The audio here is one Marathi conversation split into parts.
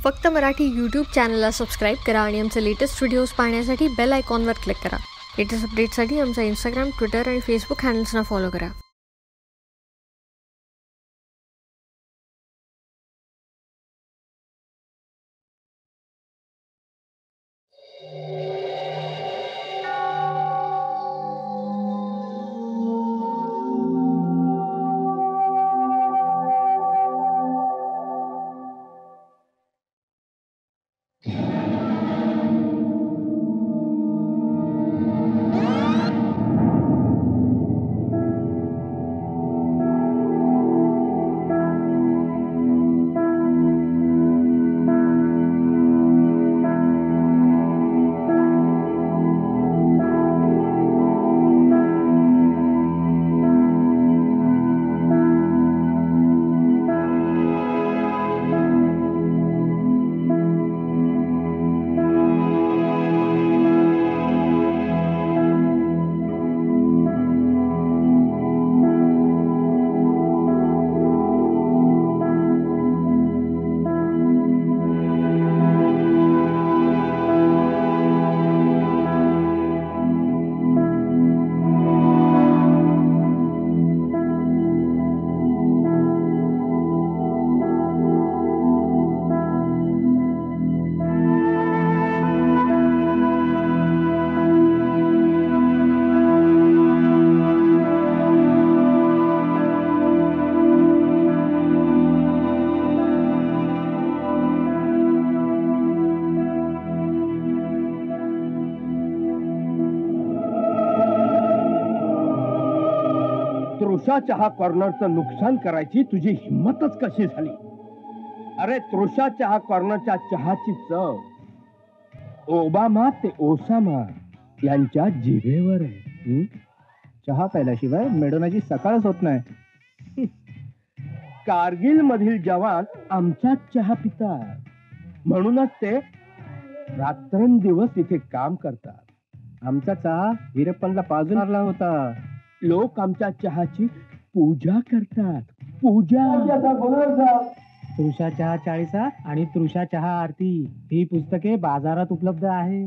फक्त मराठी यूट्यूब चॅनलला सबस्क्राईब करा आणि आमचे लेटेस्ट व्हिडिओज पाहण्यासाठी बेल आयकॉनवर क्लिक करा. लेटेस्ट अपडेट्ससाठी आमचा इंस्टाग्राम, ट्विटर आणि फेसबुक हँडल्सना फॉलो करा. तृषा चहा कॉर्नरचं नुकसान करायची तुझी हिम्मतच कशी झाली? अरे तृषा चहा कॉर्नरच्या चहाची चव ओबामा ते ओसामा यांच्या जिभेवर आहे. चहा प्यायल्याशिवाय मेडोनाची सकाळच होत नाही. कारगिल मधील जवान आमचाच चहा पितात, म्हणूनच ते रात्रंदिवस इथे काम करतात. आमचा चहा वीरप्पनला पाजून मारला होता. लोक आमच्या चहाची पूजा करतात. पूजा. तृषा चहा 40 आणि तृषा चहा आरती ही पुस्तके बाजारात उपलब्ध आहे.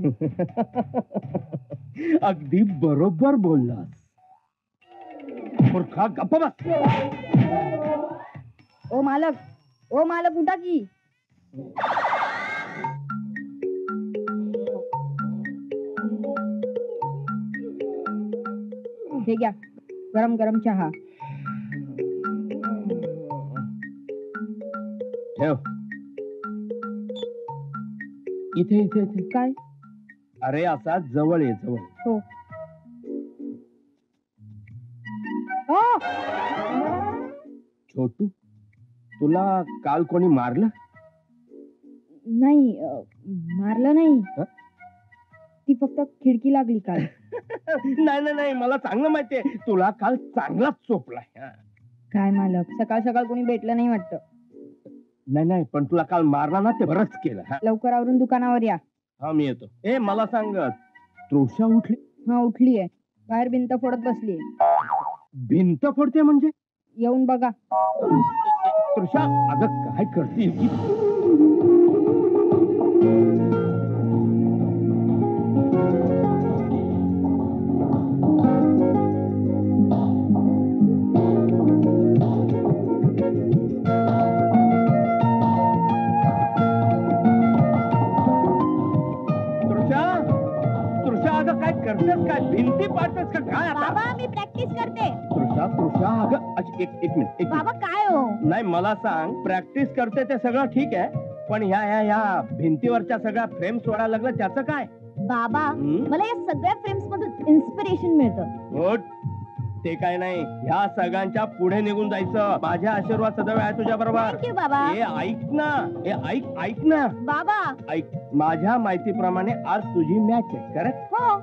अगदी बरोबर बोललास. मूर्खा, गप्प बस. ओ मालक उठा की. हे घ्या गरम गरम चहा. ठेव इथे इथे इथे. काय? अरे असा जवळ ये, जवळ. हो. छोटू, तुला काल कोणी मारलं? नाही, मारलं नाही. ती फक्त खिडकी लागली काल. नाही नाही, मला चांगलं माहितीये तुला काल चांगलाच चोपलाय. काय मालक, सकाळ सकाळ कोणी भेटलं नाही वाटतं. नाही, पण तुला काल मारला ना ते बरंच केलं. लवकर आवरून दुकानावर या. हा, मी येतो. मला सांग, तृषा उठली? हा, उठलीये. बाहेर भिंत फोडत बसलीये. भिंत फोडते म्हणजे? येऊन बघा. तृषा, अगं काय करते? काय भिंती पाडतेस का काय? बाबा, मी प्रॅक्टिस करते. तृषा अगं एक मिनिट. बाबा काय हो? नाही, मला सांग, प्रॅक्टिस करते ते सगळं ठीक आहे, पण ह्या भिंतीवरच्या सगळ्या फ्रेम सोडायला लागलं त्याचं काय? बाबा, मला या सगळ्या फ्रेम्स मधून इन्स्पिरेशन मिळतं. ते काय नाही, ह्या सगळ्यांच्या पुढे निघून जायचं. माझ्या आशीर्वाद सदैव आहे तुझ्या बरोबर. थँक्यू बाबा. ऐक ना बाबा. ऐक, माझ्या माहितीप्रमाणे आज तुझी मॅच आहे, करेक्ट? हो.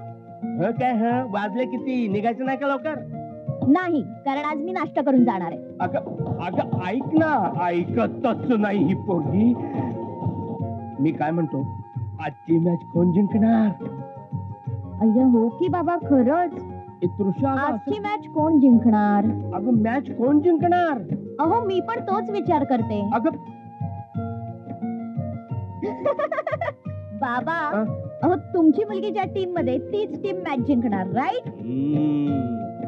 काय वाजले किती? निघायचं नाही का लवकर? नाही, कारण आज मी नाश्ता करून जाणार आहे. अगं ऐक ना, ऐकतच नाही ही पोरगी. मी काय म्हणतो, आजची मॅच कोण जिंकणार? अय्या हो की बाबा, खरंच तृषा, आजची मॅच कोण जिंकणार? अगं मॅच कोण जिंकणार? अहो, मी पण तोच विचार करते. अगं बाबा अहो तुमची मुलगी ज्या टीम मध्ये तीच टीम मॅच जिंकणार राईट?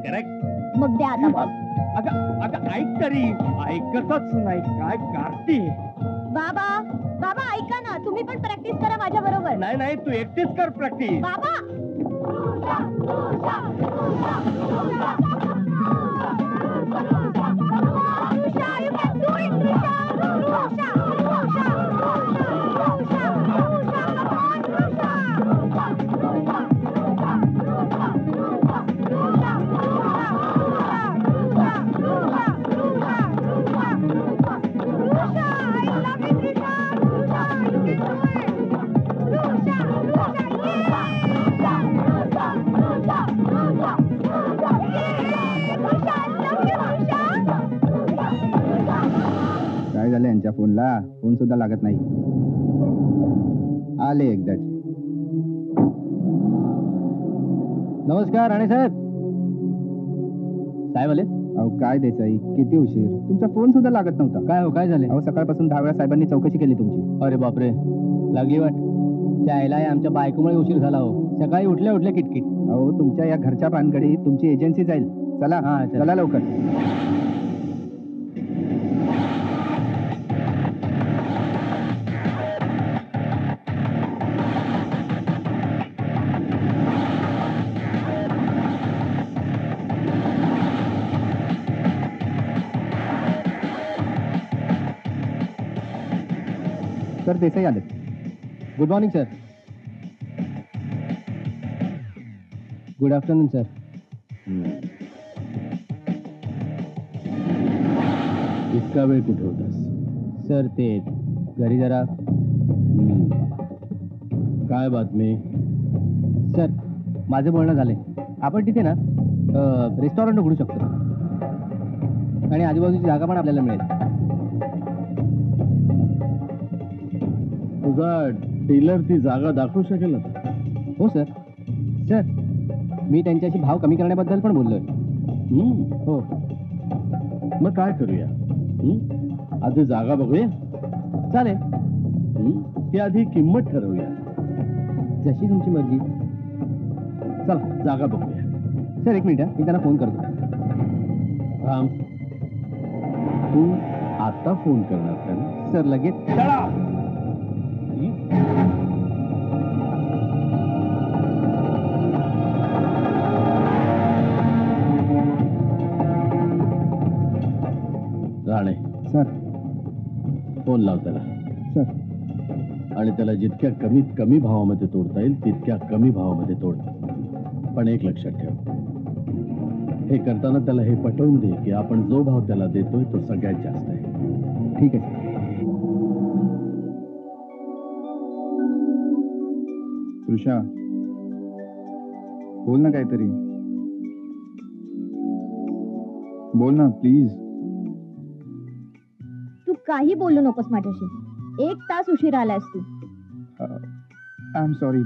करेक्ट. मग द्या आता बॉल. अगं अगं ऐक तरी, ऐकतच नाही काय गारती. बाबा बाबा ऐका ना, तुम्ही पण प्रॅक्टिस करा माझ्या बरोबर. नाही नाही, तू एकटीच कर प्रॅक्टिस. बाबा काय झालं यांच्या फोनला? फोन सुद्धा लागत नाही. आले एकदाच. नमस्कार राणे साहेब. साहेब आले? अहो काय देसाई, किती उशीर, तुमचा फोन सुद्धा लागत नव्हता. काय हो, काय झाले? अहो सकाळपासून 10 वेळा साहेबांनी चौकशी केली तुमची. अरे बापरे, लागली वाट. चायला आमच्या बायकोमुळे उशीर झाला हो. सकाळी उठल्या उठल्या किटकिट. अहो तुमच्या या घरच्या भानगडी तुमची एजन्सी जाईल. चला हा, चला. चला लवकर. सर देसाई आले. Good morning sir. Good afternoon sir. इतका वेळ कुठे होतास? सर ते घरी जरा. काय बातमी? सर माझं बोलणं झालंय. आपण तिथे ना रेस्टॉरंट उघडू शकतो आणि आजूबाजूची जागा पण आपल्याला मिळेल. तुझा डीलर ती जागा दाखवू शकेल आता? हो सर. सर मी त्यांच्याशी भाव कमी करण्याबद्दल पण बोललोय. हो. मग काय करूया? आधी जागा बघूया. चालेल. ती आधी किंमत ठरवूया. जशी तुमची मर्जी. चला जागा बघूया. सर एक मिनिट, मी त्यांना फोन करतो. राम, तू आता फोन करणार का ना? सर लगेच. राणे सर. फोन लाव त्याला. सर. आणि त्याला जितक्या कमीत कमी भावामध्ये तोडता येईल तितक्या कमी भावामध्ये तोड. पण एक लक्षात ठेव, हे करताना त्याला हे पटवून दे की आपण जो भाव त्याला देतोय तो सगळ्यात जास्त आहे. ठीक आहे. तृषा बोल ना काहीतरी. बोल ना प्लीज. तू काही बोलू नकोस माझ्याशी. 1 तास उशीर आलायस तू. I am sorry,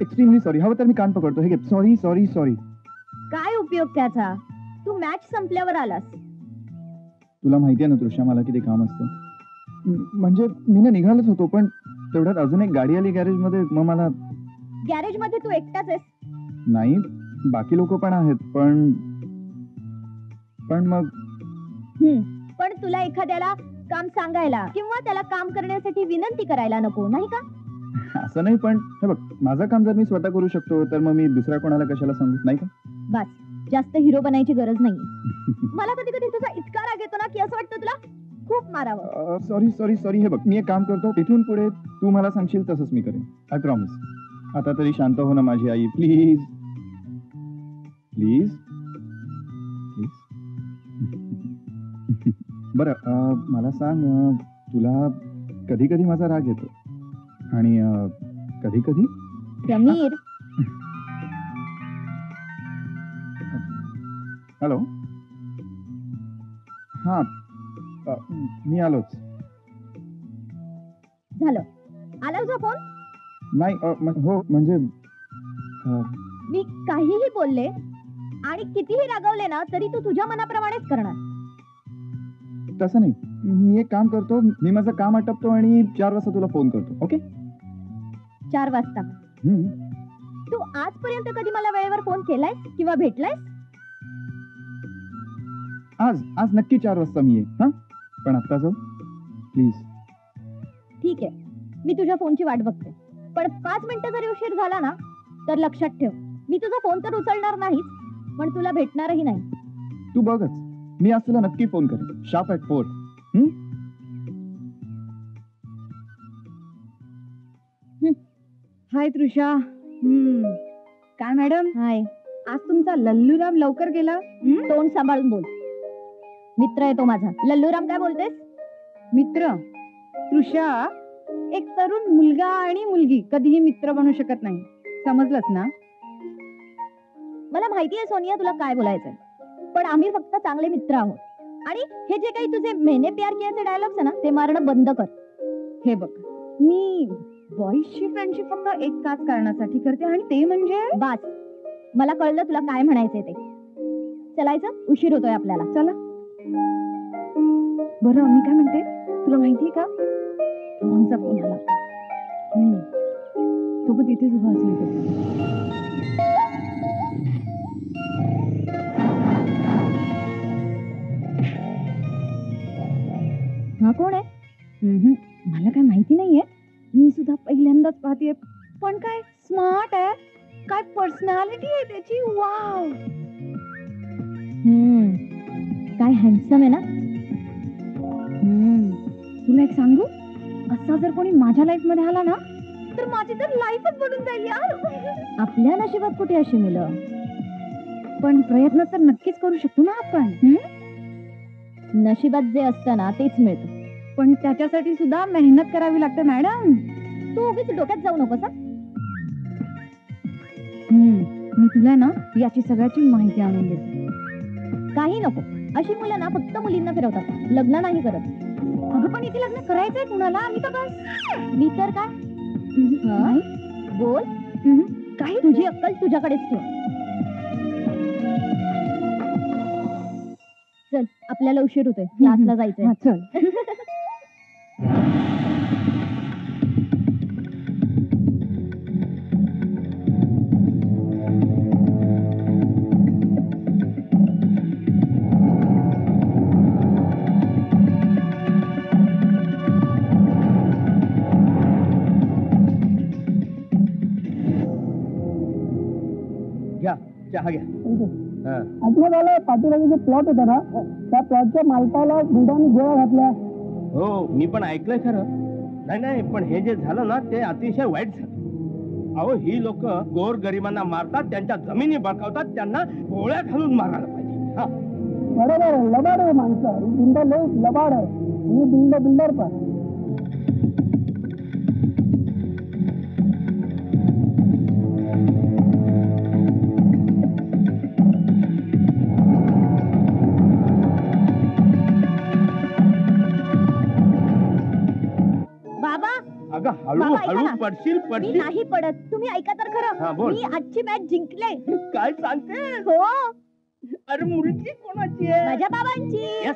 extremely sorry. हवं तर मी कान पकडतो. हे घे. Sorry sorry sorry. काय उपयोग त्याचा? तू मॅच संपल्यावर आलास. तुला माहिती आहे ना तृषा, मला किती काम असतं. म्हणजे मी ना निघालोच होतो, पण तेवढ्यात अजून एक गाडी आली गॅरेज मध्ये. मग मला. गॅरेज मध्ये तू एकटाच आहेस? नाही, बाकी लोक पण आहेत. पण मग पण तुला एखाद्याला काम सांगायला किंवा त्याला काम करण्यासाठी विनंती करायला नको, नाही का? असं नाही, पण हे बघ, माझं काम जर मी स्वतः करू शकतो तर मग मी दुसऱ्या कोणाला कशाला सांगू, नाही का? बस, जास्त हिरो बनायची गरज नाही. मला कधी कधी तुझा इतका राग येतो ना की असं वाटतं तुला खूप मारावं. Sorry sorry sorry. हे बघ, मी एक काम करतो, इथून पुढे तू मला सांगशील तसंच मी करेन. I promise. आता तरी शांत हो ना माझी आई, प्लीज प्लीज प्लीज. बरं, मला सांग, तुला कधी कधी माझा राग येतो आणि कधी कधी. समीर, हॅलो. हां, मी आलोच. झालं? आला तुझा फोन? नाही, हो म्हणजे मी काहीही बोलले आणि कितीही रागवले ना तरी तू तुझ्या मनाप्रमाणेच करणार. तसं नाही, मी एक काम करतो, मी माझं काम आटपतो आणि 4 वाजता तुला फोन करतो. ओके? 4 वाजता. तू आजपर्यंत कधी मला वेळेवर फोन केलायस किंवा भेटलायस? आज नक्की 4 वाजता मी येईन. हा, पण आता जाऊ प्लीज. ठीक आहे, मी तुझ्या फोनची वाट बघते. पण 5 मिनिटं जरी उशीर झाला ना तर लक्षात ठेव, मी तुझा फोन तर उचलणार नाहीच, पण तुला भेटणारही नाही. तू बघच, मी आज तुला नक्की फोन करेन. Sharp at 4. हाय तृषा. काय मॅडम, हाय. आज तुमचा लल्लूराम लवकर गेला. तोंड सांभाळून बोल. मित्र आहे तो माझा. लल्लूराम काय बोलतेस? मित्र? तृषा, एक तरुण मुलगा आणि मुलगी कधीही मित्र बनू शकत नाही, समजलंस ना? मला माहिती आहे सोनिया तुला काय बोलायचंय, पण आम्ही फक्त चांगले मित्र आहोत. आणि हे जे काही तुझे मैंने प्यार कियाचे डायलॉग्स आहे ना, ते मारणं बंद कर. हे बघ, मी बॉईजची फ्रेंडशिप फक्त एक काच कारणासाठी करते, आणि ते म्हणजे बास. मला कळलं तुला काय म्हणायचंय ते. चलायचं, उशीर होतोय आपल्याला. चला. बरं, मी काय म्हणते, तुला माहितीये का, रोहनचा फोन आला. तो पण तिथेच उभा असेल. हा कोण आहे? मला काय माहिती नाहीये, मी सुद्धा पहिल्यांदाच पाहतेय. पण काय स्मार्ट आहे, काय पर्सनॅलिटी आहे त्याची. वाव. काय हँडसम आहे ना. तुला एक सांगू, असा जर कोणी माझ्या लाईफ मध्ये आला ना तर माझी तर लाईफच बनून जाईल यार. आपल्या नशिबात कुठे अशी मुलं. पण प्रयत्न तर नक्कीच करू शकतो ना आपण. नशिबात जे असतं ना तेच मिळतं, पण त्याच्यासाठी सुद्धा मेहनत करावी लागते मॅडम. तू उगीच डोक्यात जाऊ नकोस. मी तुला ना याची सगळ्याची माहिती आणून देते. काही नको, अशी मुलं ना फक्त मुलींना फिरवतात, लग्न नाही करत. अगं पण इथे लग्न करायचंय कुणाला? मी तर बस. मी तर काय. बोल. काही तुझी अक्कल तुझ्याकडेच ठेव. चल, आपल्याला उशीर होतोय, क्लासला जायचंय. चल. घ्या चहा घ्या. आठवत पाठीमागे जो प्लॉट होता ना, त्या प्लॉटच्या मालकाला बुडाने गोळ्या घातल्या. हो, मी पण ऐकलंय खरं. नाही, पण हे जे झालं ना ते अतिशय वाईट झालं. अहो, ही लोक गोर गरिबांना मारतात, त्यांच्या जमिनी बळकावतात, त्यांना गोळ्या घालून मारायला पाहिजे. हा, बरोबर आहे, लबाड आहे माणसं. बिंड लय लबाड आहे, मी बिल्डर पण. अगं हळू बाबा, ऐका हळू ना. पडशील मी पडशील. नाही पडत, तुम्ही ऐका तर हा, खरं. बोल. मी आजची मॅच जिंकले. काय सांगते? हो, अरे मुलगी कोणाची आहे? माझ्या बाबांची. Yes.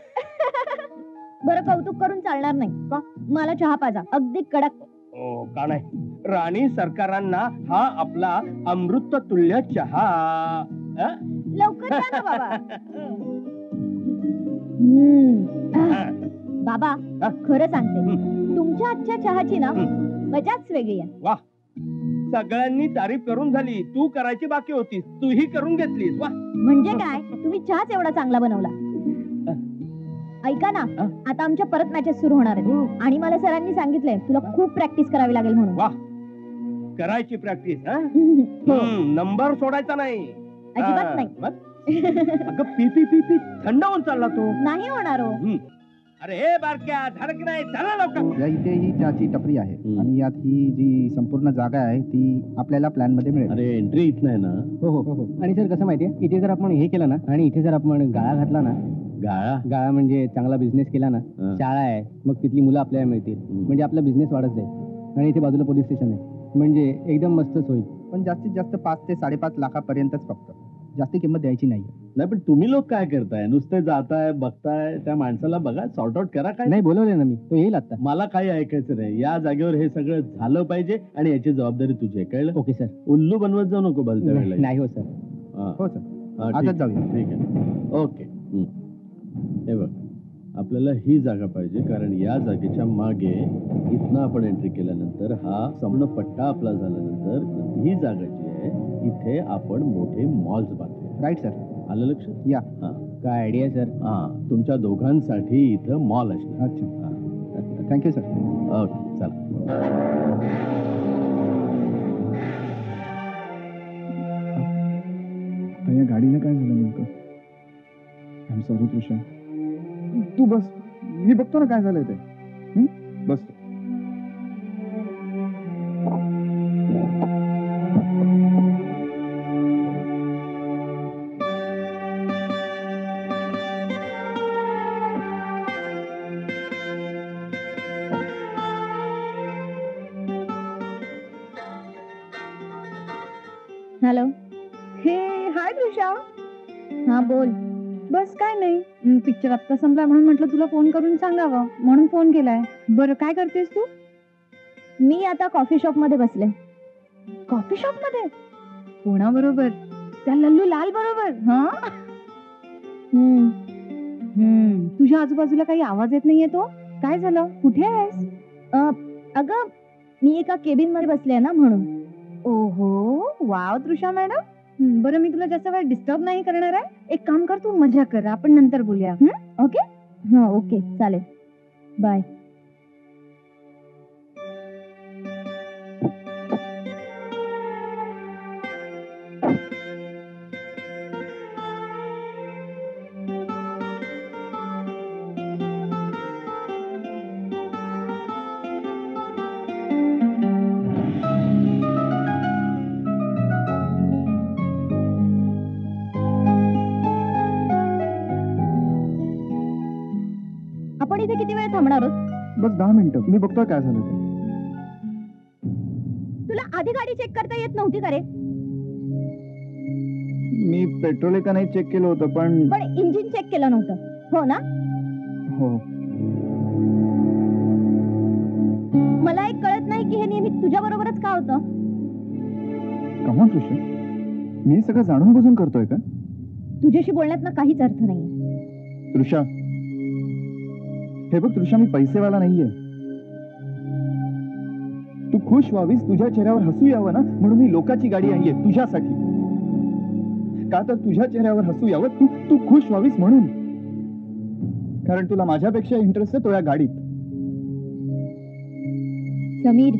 बरं, कौतुक करून चालणार नाही का? मला चहा पाजा, अगदी कडक. हो का नाही? राणी सरकारांना हा आपला अमृत तुल्य चहा. लवकर या ना बाबा. बाबा, हा? खरं सांगते, तुमच्या आजच्या चहाची ना मजाच वेगळी आहे. वा, सगळ्यांनी तारीफ करून झाली, तू करायची बाकी होतीस, तूही करून घेतलीस. वा. म्हणजे काय, तुम्ही चहाच एवढा चांगला बनवला. ऐका ना, आता आमच्या परत मॅचेस सुरू होणार आहेत आणि मला सरांनी सांगितलंय तुला खूप प्रॅक्टिस करावी लागेल म्हणून. वा, करायची प्रॅक्टिस. हो, नंबर सोडायचा नाही. अजिबात नाही. अगं पी थंड होऊन चालला तो. नाही होणार हो. अरे हे बारक्या, झालं की नाही? चला लवकर. या इथे ही चहाची टपरी आहे आणि यात ही जी संपूर्ण जागा आहे ती आपल्याला प्लॅन मध्ये मिळेल. अरे एंट्री इथं आहे ना? हो. आणि सर कसं माहितीये, इथे जर आपण हे केलं ना आणि इथे जर आपण गाळा घातला ना, गाळा म्हणजे चांगला बिझनेस केला ना, शाळा आहे, मग तिथली मुलं आपल्याला मिळतील, म्हणजे आपला बिझनेस वाढत जाईल. आणि इथे बाजूला पोलीस स्टेशन आहे, म्हणजे एकदम मस्तच होईल. पण जास्तीत जास्त 5 ते 5.5 लाखापर्यंतच फक्त. जास्त किंमत द्यायची नाही. नाही पण तुम्ही लोक काय करताय? नुसते जाताय बघताय, त्या माणसाला बघा, सॉर्ट आउट करा. काय नाही बोलवले ना मी, तो येईल आता. मला काही ऐकायचं नाही. या जागेवर हे सगळं झालं पाहिजे आणि याची जबाबदारी तुझी आहे, कळलं? Okay sir. उल्लू बनवत जाऊ नको भलत्या वेळेला. नाही हो सर. हा. हो सर. हा, आताच ठीक जाऊया. ठीक आहे. ओके. हे बघ, आपल्याला ही जागा पाहिजे कारण या जागेच्या मागे इथनं आपण एंट्री केल्यानंतर हा संपूर्ण पट्टा आपला झाल्यानंतर ही जागा जी आहे इथे आपण मोठे मॉल्स बांधूया. Right sir. आलं लक्षात? या. हा. काय आयडिया सर? हा, तुमच्या दोघांसाठी इथं मॉल असणार. अच्छा. Thank you sir. ओके, चला. या गाडीला काय झालं नेमकं? आय एम सॉरी तृषा. तू बस, मी बघतो ना काय झालंय ते. बस. हॅलो. हे हाय तृषा. हा बोल. बस काय नाही, पिक्चर आत्ता संपला म्हणून म्हटलं तुला फोन करून सांगावं म्हणून फोन केलाय. बरं काय करतेस तू? मी आता कॉफी शॉप मध्ये बसले. कॉफी शॉप मध्ये? कोणाबरोबर? त्या लल्लू लाल बरोबर? हा. तुझ्या आजूबाजूला काही आवाज येत नाहीये तो? काय झालं? कुठे आहेस? अगं मी एका केबिन मध्ये बसले ना म्हणून. ओहो, वाव तृषा मॅडम. बरं मी तुला जास्त वेळ डिस्टर्ब नाही करणार आहे. एक काम कर, तू मजा कर, आपण नंतर बोलूया. ओके. हा ओके चालेल. बाय. आपण इथे किती वेळ थांबणार आहोत? बस 10 मिनिटं. मी बघतोय काय झालं ते. तुला आधी गाडी चेक करता येत नव्हती का रे? मी पेट्रोल आहे का नाही चेक केलं होतं पण पण इंजिन चेक केलं नव्हतं, हो ना? हो. मला एक कळत नाही की हे नेहमी तुझ्या बरोबरच का होतं? कमॉन तृषा, मी हे सगळं जाणून बुजून करतोय का? तुझ्याशी बोलण्यात ना काहीच अर्थ नाहीये. तृषा, हे बघ तृषा, मी पैसेवाला नाहीये. तू खुश व्हावीस, तुझ्या चेहऱ्यावर हसू यावं ना म्हणून मी लोकांची गाडी आणलीये तुझ्यासाठी. का तर तुझ्या चेहऱ्यावर हसू यावं, तू खुश व्हावीस म्हणून. कारण तुला माझ्यापेक्षा इंटरेस्ट आहे तो या गाडीत. समीर,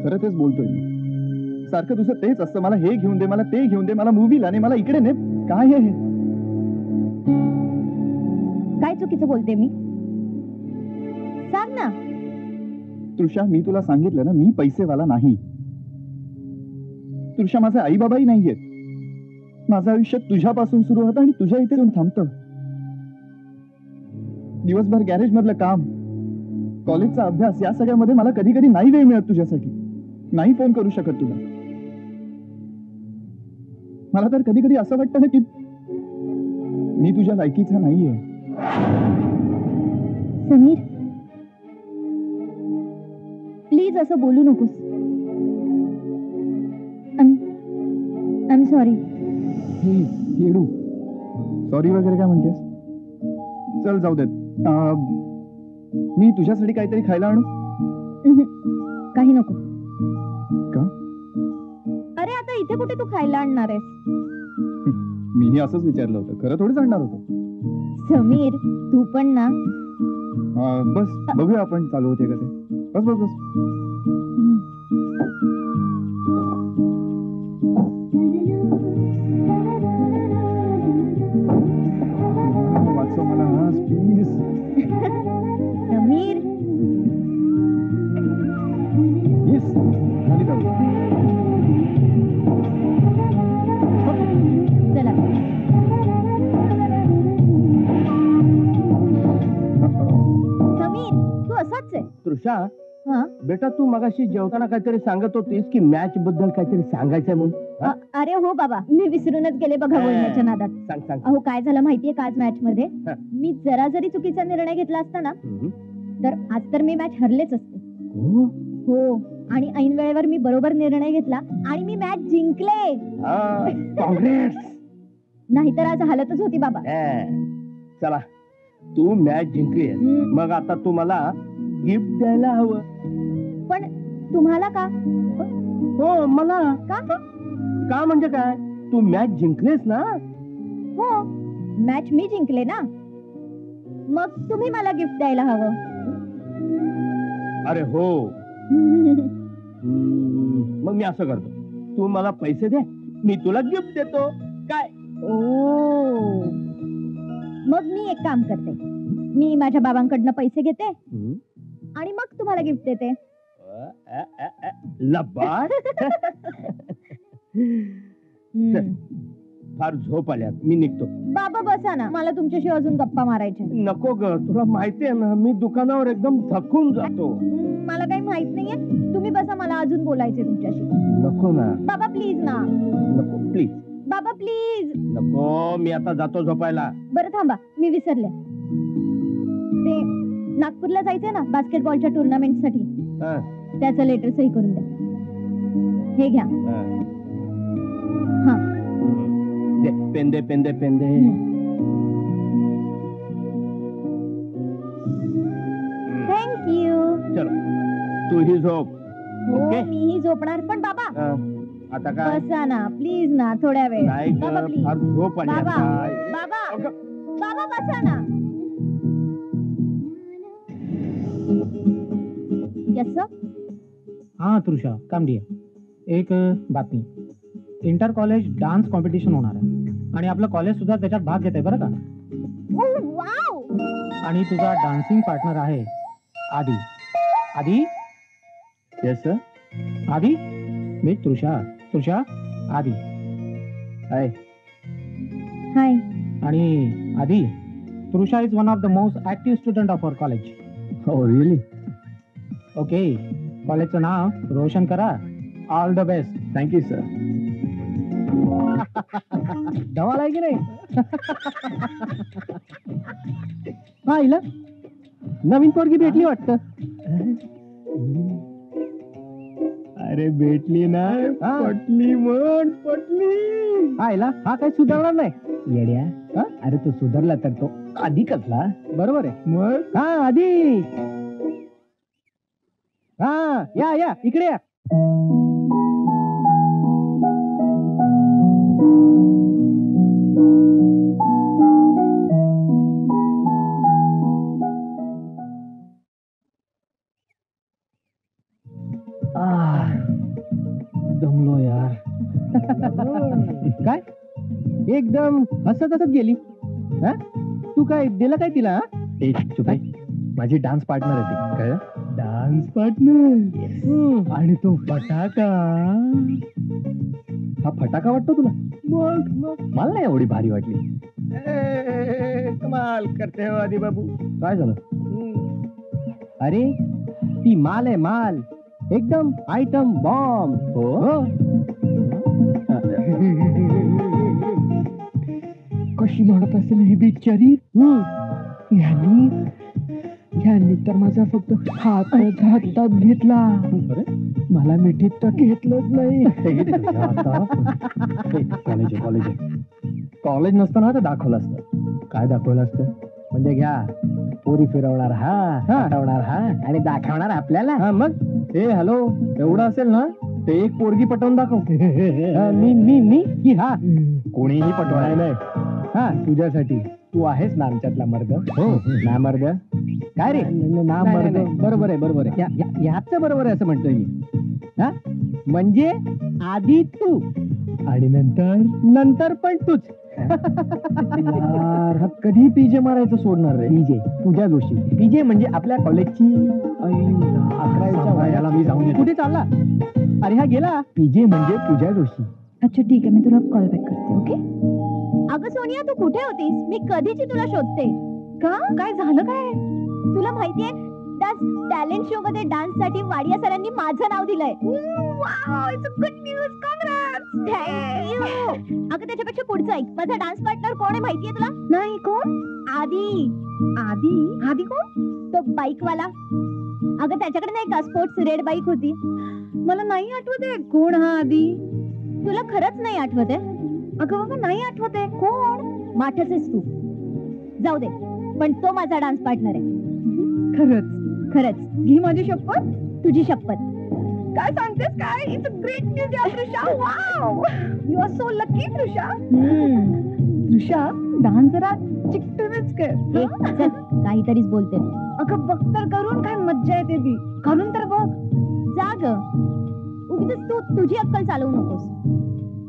खरं तेच बोलतोय मी. सारखं तुझं तेच असतं, मला हे घेऊन दे, मला ते घेऊन दे, मला मूवीला ने, मला इकडे ने. काय आहे हे? काय चुकीचं बोलते मी? सांग ना. तृषा, मी तुला सांगितलं ना, मी पैसेवाला नाही. तृषा, माझे आई बाबाही नाहीयेत. माझं आयुष्य तुझ्यापासून सुरू होतं आणि तुझ्या इथे येऊन थांबतं. दिवसभर गॅरेज मधलं काम, कॉलेजचा अभ्यास, या सगळ्यामध्ये मला कधी कधी नाही वेळ मिळत तुझ्यासाठी. नाही फोन करू शकत तुला. मला तर कधी कधी असं वाटतं ना की मी तुझ्या लायकीचा नाहीये. समीर, प्लीज असं बोलू नकोस. I am sorry. येडू, सॉरी वगैरे काय म्हणतेस? चल जाऊ देत. मी तुझ्यासाठी काहीतरी खायला आणू? काही नको. का? अरे आता इथे कुठे तू खायला आणणार आहेस? मीही असंच विचारलं होतं, खरं थोडीच आणणार होतो. समीर, तू पण ना. बस बघूया आपण चालू होते का ते. बस बस बस. वाचव मला आज प्लीज. समीर, येस, खाली जाऊ. चला. समीर, तू असाच आहे. तृषा, हा, बेटा तू मगाशी जेवताना काहीतरी सांगत होतीस की मॅच बद्दल काहीतरी सांगायचंय म्हणून. अरे हो बाबा, मी विसरूनच गेले बघा बोलण्याच्या नादात. सांग सांग. अहो काय झालं माहितीये का आज मॅच मध्ये हा. मी जरा जरी चुकीचा निर्णय घेतला असता ना तर आज तर मी मॅच हरलेच असते. हो हो, आणि ऐन वेळेवर मी बरोबर निर्णय घेतला आणि मी मॅच जिंकले. काँग्रेस. नाहीतर आज हालतच होती बाबा. चला तू मॅच जिंकली मग आता तू मला गिफ्ट द्यायला हवं. पण तुम्हाला का? हो मला. का? का म्हणजे काय, तू मॅच जिंकलीस ना. हो, मॅच मी जिंकले ना, मग तुम्ही मला गिफ्ट द्यायला हवं. अरे हो. मग मी असं करतो, तू मला पैसे दे, मी तुला गिफ्ट देतो. काय? ओ, मग मी एक काम करते, मी माझ्या बाबांकडनं पैसे घेते आणि मग तुम्हाला गिफ्ट देते. लबाड. चल, फार झोप आल्यात, मी निघतो. बाबा बसा ना, मला तुमच्याशी अजून गप्पा मारायच्या. नको ग, तुला माहितीये ना मी दुकानावर एकदम थकून जातो. मला काही माहित नाहीये, तुम्ही बसा, मला अजून बोलायचे तुमच्याशी. नको ना. बाबा प्लीज ना. नको प्लीज. बाबा प्लीज. नको, मी आता जातो झोपायला. बरं थांबा, मी विसरले, ते नागपूरला जायचंय ना बास्केटबॉलच्या टुर्नामेंट साठी, त्याचं लेटर सही करून द्या. हे घ्या. हा, दे, पेन दे, पेन दे, पेन दे. थँक्यू. चलो तूही झोप. हो, ओके. मीही झोपणार, पण बाबा आता काय? बसा ना प्लीज ना, थोड्या वेळ. नाही ग, बाबा प्लीज. फार झोप आली बाबा, आता. बाबा, बाबा बसा ना. Yes sir. हाँ तृषा, काम दिया. एक बातमी, इंटर कॉलेज डान्स कॉम्पिटिशन होणार आहे आणि आपलं कॉलेज सुद्धा त्याच्यात भाग घेत आहे बरं का. Oh wow. आणि तुझा डान्सिंग पार्टनर आहे आदी. आदी. Yes sir. आदी, मी तृषा. तृषा, आदी. हाय. हाय. आणि Adi, Trisha is one of the most active student of our college. हो रिअली. ओके, कॉलेजचं नाव रोशन करा. All the best. Thank you sir. धमाल आहे की नाही? हा, हिला नवीन पोरगी भेटली वाटतं. अरे भेटली ना. पटली म्हण, पटली. हा, हिला हा काही सुधारणार नाही येड्या. अरे तो सुधारला तर तो आधी कसला. बरोबर आहे मग. हा आधी. हा या या इकडे या. दमलो यार. काय एकदम हसत हसत गेली. हा? तू काय दिलं काय तिला? चुप आहे. माझी डान्स पार्टनर आहे ती. कळलं? Dance partner. आणि तो फटाका. हा फटाका वाटतो तुला? मग मला नाही एवढी भारी वाटली. कमाल करते हो आधी बाबू. काय झालं? अरे ती माल आहे माल, एकदम आयटम बॉम्ब. हो. कशी म्हणत असेल ही बिचारी. ह्यांनी तर माझा फक्त हात हातात घेतला. मला मिठीत तर घेतलंच नाही. कॉलेज कॉलेज कॉलेज नसताना तर दाखवलं असतं. काय दाखवलं असतं म्हणजे? घ्या, पोरी फिरवणार हा, हटवणार हा आणि दाखवणार आपल्याला. मग हे हॅलो, एवढं असेल ना ते एक पोरगी पटवून दाखव. मी की हा कोणीही पटवाय नाही. हा, तुझ्यासाठी. तू आहेस ना आमच्यातला मर्द. हो ना मर्द. काय रे ना मर्द? बरोबर आहे बरोबर आहे. ह्याच बरोबर आहे असं म्हणतोय मी. हा म्हणजे आधी तू आणि नंतर पण तूच. यार, हा कधी पीजे मारायचं सोडणार रे? पीजे पूजा जोशी. पीजे म्हणजे आपल्या कॉलेजची 11वीच्या वयाला मी जाऊन कुठे चालला? अरे हा गेला. पीजे म्हणजे पूजा जोशी. अच्छा ठीक आहे, मी तुला कॉल बॅक करते. ओके. अगं सोनिया, तू कुठे होतीस? मी कधीची तुला शोधते. का? काय झालं काय? तुला माहितीये त्या टॅलेंट शो मध्ये डान्स साठी वाडिया सरांनी माझं नाव दिलंय. गुड न्यूज, अगं त्याच्यापेक्षा पुढचं ऐक. माझा डान्स पार्टनर कोण आहे माहितीये तुला? नाही, कोण? आदी. आधी आधी कोण? तो बाईक वाला. अगं त्याच्याकडे नाही का स्पोर्ट्स रेड बाईक होती. मला नाही आठवत आहे कोण हा आधी. तुला खरंच नाही आठवत आहे? अगं बाबा नाही आठवत आहे कोण. माठच आहेस तू. जाऊ दे, पण तो माझा डान्स पार्टनर आहे. खरंच? खरंच. घे माझी शपथ. तुझी शपथ. काय सांगतेस काय? इट्स अ ग्रेट न्यूज यार Trisha. Wow, you are so lucky Trisha. Trisha, dance जरा चिकटूनच कर. चल, काहीतरीच बोलते. अगं बघ तर करून काय मज्जा येते ती. करून तर बघ. जा ग, उगीच तू तुझी अक्कल चालवू नकोस.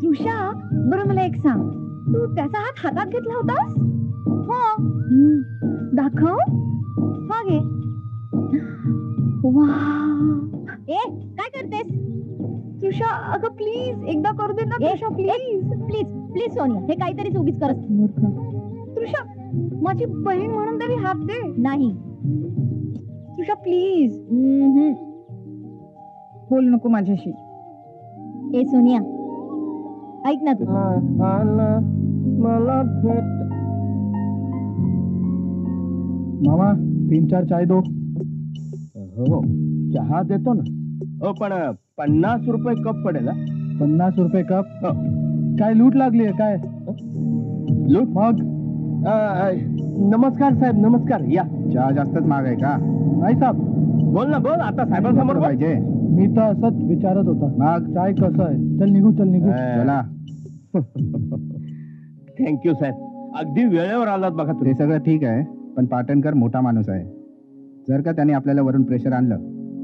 तृषा, बरं मला एक सांग, तू त्याचा हात हातात घेतला होतास? हो. दाखव. हा घे. वा, ए काय करतेस? तृषा अगं प्लीज एकदा करू दे ना तृषा, प्लीज. प्लीज प्लीज सोनिया, हे काहीतरीच उगीच करत मूर्ख. तृषा, माझी बहीण म्हणून तरी हात दे. नाही. तृषा प्लीज. बोल नको माझ्याशी. ए सोनिया, ऐक ना तू. मला भेट. मामा 3-4 चाय दो. हो, चहा देतो ना. हो, पण 50 रुपये कप पडेल. 50 रुपये कप? काय लूट लागली आहे काय? लूट? मग नमस्कार साहेब, नमस्कार. या. चहा जास्तच महाग आहे का? नाही साहेब. बोल ना, बोल. आता साहेबांसमोर बोल. पाहिजे. मी तर असंच विचारत होता. मग चाय कसं आहे? चल निघू चला. थँक्यू साहेब, अगदी वेळेवर आलात बघा ते तुम्ही. सगळं ठीक आहे, पण पाटणकर मोठा माणूस आहे. जर का त्याने आपल्याला वरून प्रेशर आणलं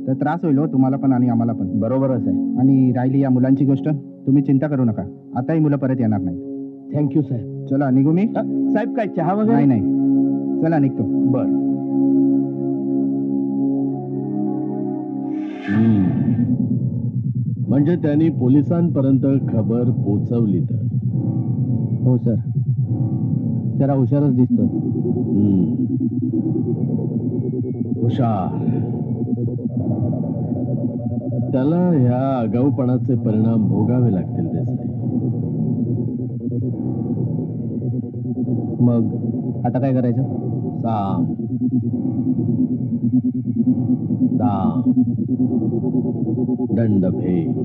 तर त्रास होईल हो, तुम्हाला पण आणि आम्हाला पण. बरोबरच आहे. आणि राहिली या मुलांची गोष्ट, तुम्ही चिंता करू नका. आताही मुलं परत येणार नाही. थँक्यू साहेब. चला निघू मी. साहेब काय चहा वगैरे? नाही. चला निघतो. बर. म्हणजे त्यांनी पोलिसांपर्यंत खबर पोचवली तर? हो सर, जरा हुशारच दिसतो. हुशार. त्याला ह्या आगाऊपणाचे परिणाम भोगावे लागतील देसाई. मग आता काय करायचं? साम दाम दंडभेद.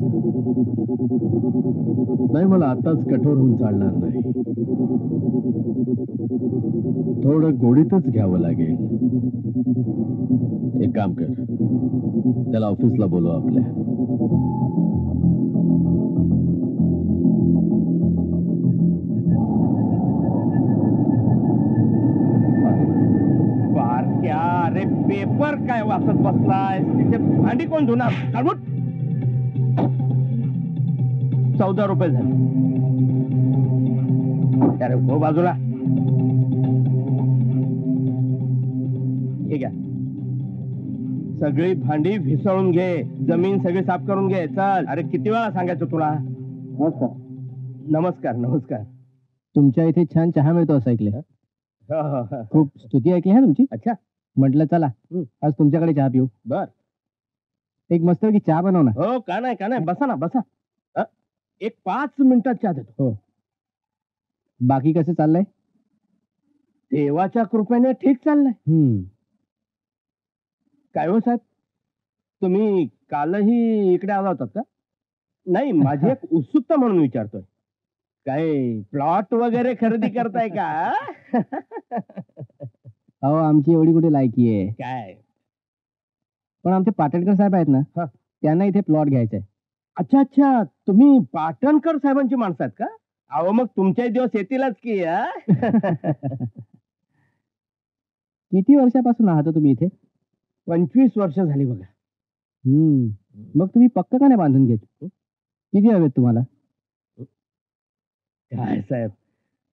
नाही, मला आताच कठोर होऊन चालणार नाही. थोडं गोडीतच घ्यावं लागेल. एक काम कर, त्याला ऑफिसला बोलव आपल्या. बारक्या, अरे पेपर काय वाचत बसलाय? तिथे भांडी कोण धुणार? काढून 14 रुपये झाले. अरे हो बाजूला. हे घ्या, सगळी भांडी भिसळून घे, जमीन सगळी साफ करून घे. चल. अरे किती वेळा सांगायचं तुला? नमस्कार. नमस्कार. तुमच्या इथे छान चहा मिळतो असं ऐकलंय. हो, हो, हो. खूप स्तुती ऐकली आहे तुमची. अच्छा. म्हटलं चला आज तुमच्याकडे चहा पिऊ. बर. एक मस्त की चहा बनव ना. हो, का नाही, का नाही. बसा ना, बसा. एक 5 मिनिटात चहा देतो. हो. बाकी कसं चाललंय? देवाच्या कृपेने ठीक चाललंय. काय हो साहेब, तुम्ही कालही इकडे आला होतात का? नाही, माझी एक उत्सुकता म्हणून विचारतोय. काय प्लॉट वगैरे खरेदी करताय का? अहो, आमची एवढी कुठे लायकी आहे काय? पण आमचे पाटणकर साहेब आहेत ना, हा. त्यांना इथे प्लॉट घ्यायचा आहे. अच्छा अच्छा, तुम्ही पाटणकर साहेबांची माणसं आहेत का? अहो, मग तुमचे दिवस येतीलच की. किती वर्षापासून आहात तुम्ही इथे? 25 वर्ष झाली बघा. मग तुम्ही पक्क का नाही बांधून घेत? किती हवेत तुम्हाला? काय साहेब,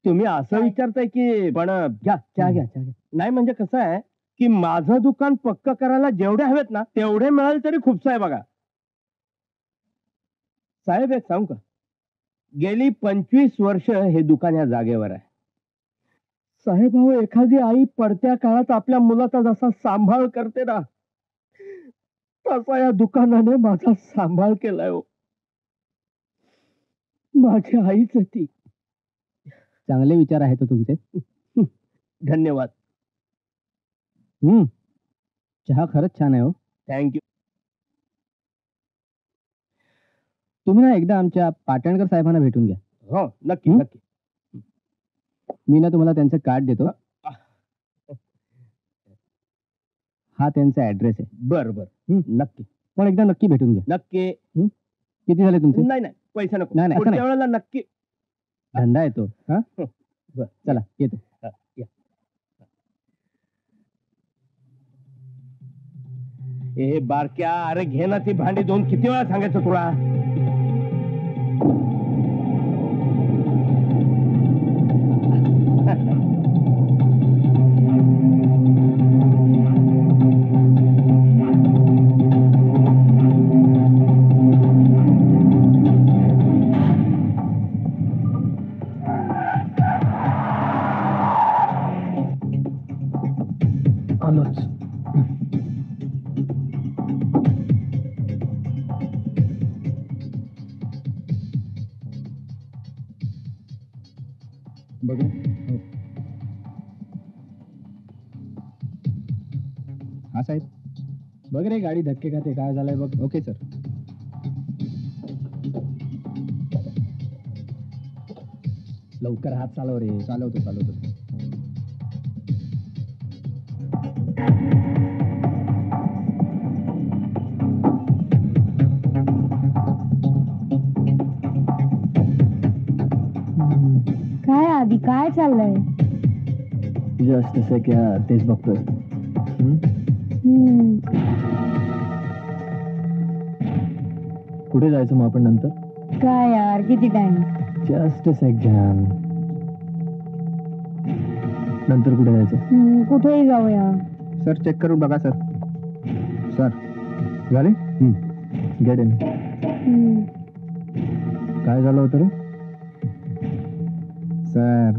तुम्ही असं विचारताय की? पण घ्या चहा, घ्या चहा घ्या. नाही म्हणजे कसं आहे की माझं दुकान पक्क करायला जेवढे हवेत ना तेवढे मिळाले तरी खूपच आहे बघा. साहेब एक सांगू का, गेली 25 वर्ष हे दुकान या जागेवर आहे. साहेब, अहो, एखादी आई पडत्या काळात आपल्या मुलाचा जसा सांभाळ करते ना, तसा या दुकानाने माझा सांभाळ केलाय हो. माझी आईच ती. चांगले विचार आहेत हो तुमचे. धन्यवाद. चहा खरंच छान आहे हो. थँक्यू. तुम्ही ना एकदा आमच्या पाटणकर साहेबांना भेटून घ्या. हो, नक्की नक्की. मी ना तुम्हाला त्यांचं कार्ड देतो. हा त्यांचा ऍड्रेस आहे. बर बर, नक्की. पण एकदा नक्की भेटून घ्या. नक्की. किती झाले तुमचे? नाही नाही, पैसे नको. नाही, असं पुढच्या नाही. वेळेला नक्की. धंदा येतो. हा बर, चला येतो. या. ए बारक्या, अरे घे ना ती भांडी धुवून. किती वेळा सांगायचं तुला? आलोच. बघू. हो. हा साहेब, बघ रे गाडी धक्के खाते. काय झालंय बघ. Okay sir. लवकर हात चालव रे. चालवतो. काय आधी काय चाललंय? जस्ट असं क्या तेच बघतोय. कुठे जायचं मग आपण नंतर? काय यार, किती टाइम? Just second. नंतर कुठे जायचं? कुठेही जाऊया. सर चेक करून बघा सर. सर झाले? Get in. काय झालं होतं रे? सर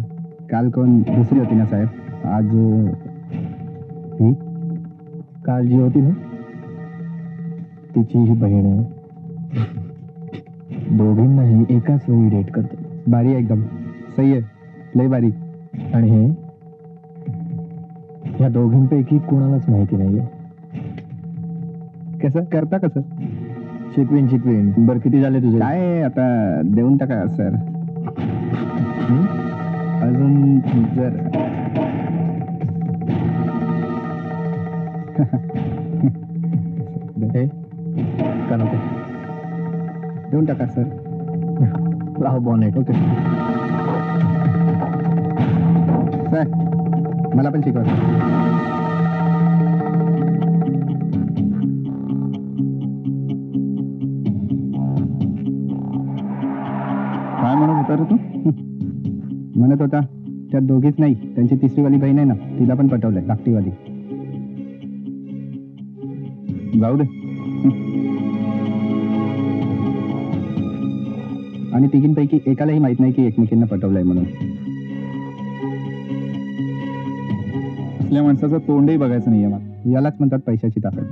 काल कोण दुसरी होती ना साहेब, आज ही काल जी होती ना, तिची ही बहीण आहे. दोघींनाही एकाच वेळी डेट करतो. बारी आहे एकदम. सही आहे, लय बारी. आणि हे या दोघींपैकी कोणालाच माहिती नाहीये. कसं करता कसं? शिकवीन. बरं किती झाले तुझे? काय आता देऊन टाका सर. अजून जर हे का नको? देऊन टाका सर. लाव बॉनेट. ओके सर, मला पण शिकवा. काय म्हणत होता रे तू? म्हणत होता त्यात दोघीच नाही, त्यांची तिसरीवाली बहीण आहे ना, तिला पण पटवलंय. धाकटीवाली. जाऊ दे. आणि तिघींपैकी एकालाही माहित नाही की एकमेकींना पटवलंय म्हणून. असल्या माणसाचं तोंडही बघायचं नाहीये मला. यालाच म्हणतात पैशाची ताकद.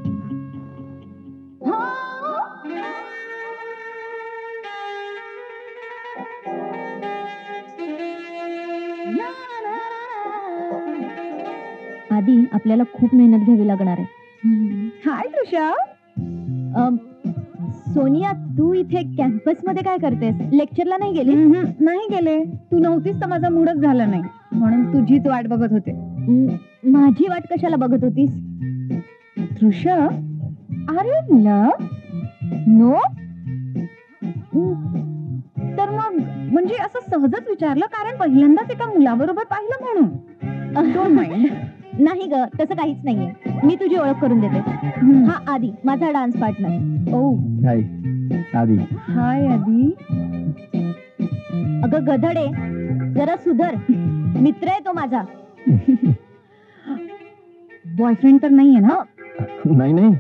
आधी आपल्याला खूप मेहनत घ्यावी लागणार आहे. हाय तृषा. सोनिया, तू इथे कॅम्पस मध्ये काय करतेस? लेक्चरला नाही गेली? नाही गेले. तू नव्हतीस तर माझा मूडच झाला नाही, म्हणून तुझीच वाट बघत होते. माझी वाट कशाला बघत होतीस? तृषा, अरे लव नो. तर मग म्हणजे असं सहजच विचारलं, कारण पहिल्यांदाच एका मुलाबरोबर पाहिलं म्हणून. Don't mind. नाही ग, तसं काहीच नाहीये. मी तुझी ओळख करून देते. हा आदी, माझा डान्स पार्टनर. ओ हाय आदी. हाय आदी. अगं गधडे, जरा सुधर. मित्र आहे तो माझा. बॉयफ्रेंड तर नाहीये ना? नाही,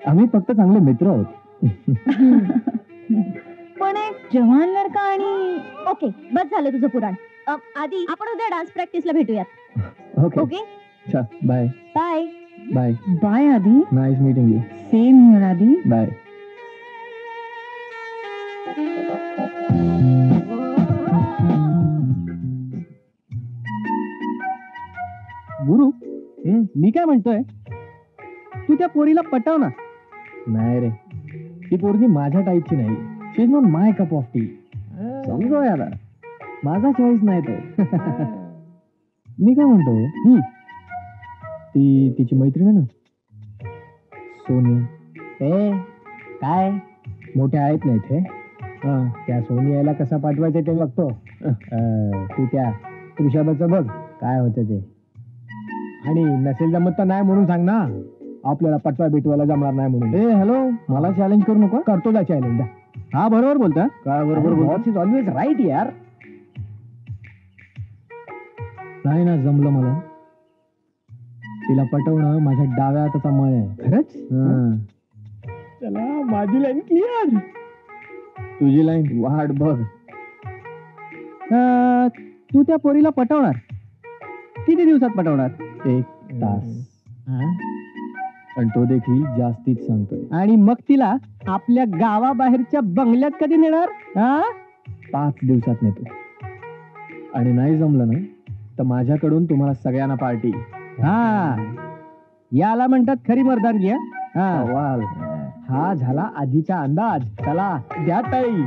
आम्ही फक्त चांगले मित्र आहोत. पण एक जवान लडका आणि ओके, बस झालं तुझं पुराण. आधी आपण उद्या डान्स प्रॅक्टिसला भेटूयात. Okay. Okay, bye. Bye. Bye. Bye Adi. Nice meeting you. Same here Adi. Bye. गुरु, मी काय म्हणतोय, तू त्या पोरीला पटव ना. नाही रे, ती पोरगी माझ्या टाईपची नाही. She is not my cup of tea. समजो याला, माझा चॉईस नाही तो. मी काय म्हणतो, ती तिची मैत्रीण आहे ना, सोनिया. काय मोठे आहेत ना इथे. त्या सोनियाला कसा पाठवायचं ते बघतो. तू त्या ऋषभाचं बघ काय होतं ते. आणि नसेल जमत तर नाही म्हणून सांग ना, आपल्याला पटवा बिटवायला जमणार नाही म्हणून. हॅलो, मला चॅलेंज करू नको. करतो ना चॅलेंज. हा बरोबर बोलता. काय बरोबर बोलतो. इज ऑलवेज राईट यार. नाही ना जमलं मला. तिला पटवणं माझ्या डाव्या हाताचा मळ आहे. खरंच. चला, माझी लाईन क्लिअर. तुझी लाईन वाट बघ. तू त्या पोरीला पटवणार किती दिवसात पटवणार? 1 तास. पण तो देखील जास्तीच सांगतोय. आणि मग तिला आपल्या गावाबाहेरच्या बंगल्यात कधी नेणार? 5 दिवसात नेतो. आणि नाही जमलं ना तर माझ्याकडून तुम्हाला सगळ्यांना पार्टी. याला म्हणतात खरी मर्दानगी. वाल, हा झाला आधीचा अंदाज. चला द्या ताई.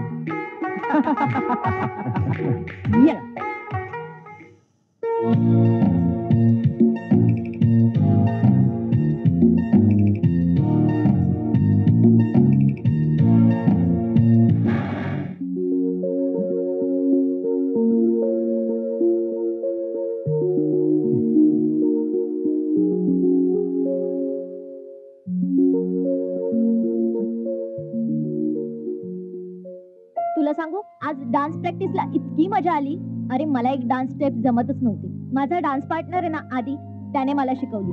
तुला सांगू, आज डान्स प्रॅक्टिसला इतकी मजा आली. अरे मला एक डान्स स्टेप जमतच नव्हती. माझा डान्स पार्टनर आहे ना आधी, त्याने मला शिकवली.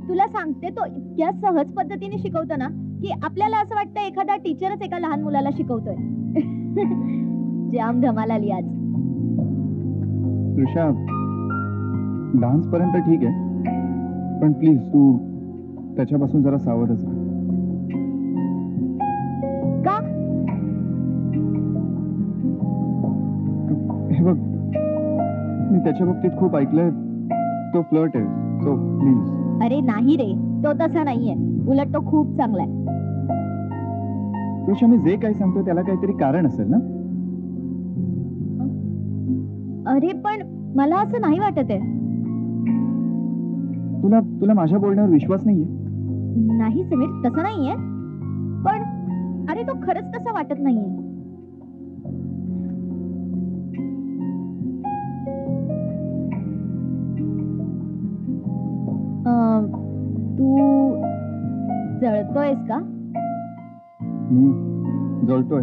तुला सांगते, तो इतक्या सहज पद्धतीने शिकवतो ना की आपल्याला असं वाटतं एखादा टीचरच एका लहान मुलाला शिकवतोय. जाम धमाल आली आज. तृषा, डान्स पर्यंत ठीक आहे, पण प्लीज तू त्याच्यापासून जरा सावधच राहा. का? हे बघ, मी त्याच्या बाबतीत खूप ऐकलंय, तो फ्लर्ट आहे. So please. अरे नाही रे, तो तसा नाहीये. उलट तो खूप चांगला आहे. तृषा, मी जे काही सांगतो त्याला काहीतरी कारण असेल ना. अरे पण मला असं नाही वाटत आहे. तुला माझ्या बोलण्यावर विश्वास नाहीये? नाही समीर, तसं नाहीये. पण अरे तो खरंच तसा वाटत नाहीये. तू जळतोयस का? मी जळतोय?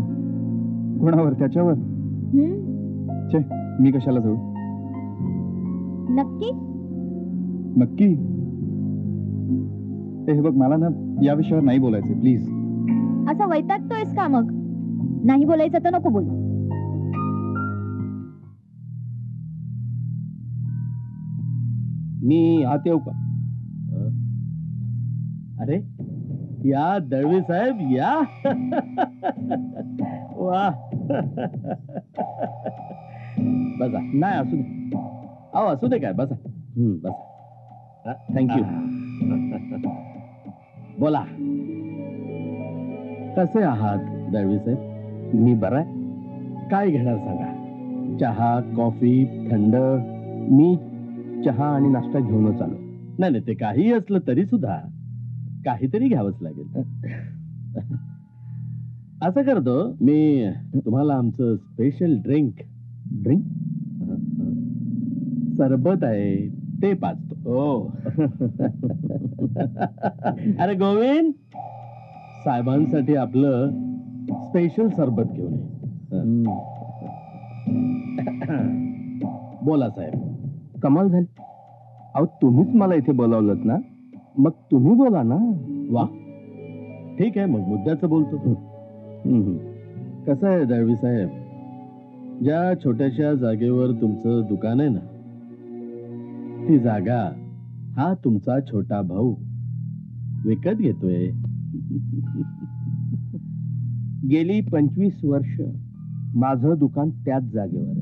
कोणावर? त्याच्यावर? छे, मी कशाला जळू? नक्की? नक्की. हे बघ, मला ना या विषयावर नाही बोलायचं, प्लीज. असं वैतागतोयस का मग? नाही बोलायचं तर नको बोल. मी आत येऊ का? अरे या दळवी साहेब या. वा. बसा. नाही असू दे. अहो असू दे काय, बसा. बसा. थँक्यू. बोला, कसे आहात दळवी साहेब? मी बरा आहे. काय घेणार सांगा? चहा, कॉफी, थंड? मी चहा आणि नाश्ता घेऊनच आलो. नाही नाही, ते काही असलं तरी सुद्धा काहीतरी घ्यावंच लागेल. असं करतो मी, तुम्हाला आमचं स्पेशल ड्रिंक सरबत आहे ते पाजतो. हो. अरे गोविंद, साहेबांसाठी आपलं स्पेशल सरबत घेऊन ये. बोला साहेब. कमाल झाली. अहो तुम्हीच मला इथे बोलावलं ना, मग तुम्ही बोला ना. वा, ठीक आहे, मग मुद्द्याचं बोलतो. कसं आहे दळवी साहेब, ज्या छोट्याशा जागेवर तुमचं दुकान आहे ना, ती जागा हा तुमचा छोटा भाऊ विकत घेतोय. गेली 25 वर्ष माझं दुकान त्याच जागेवर आहे.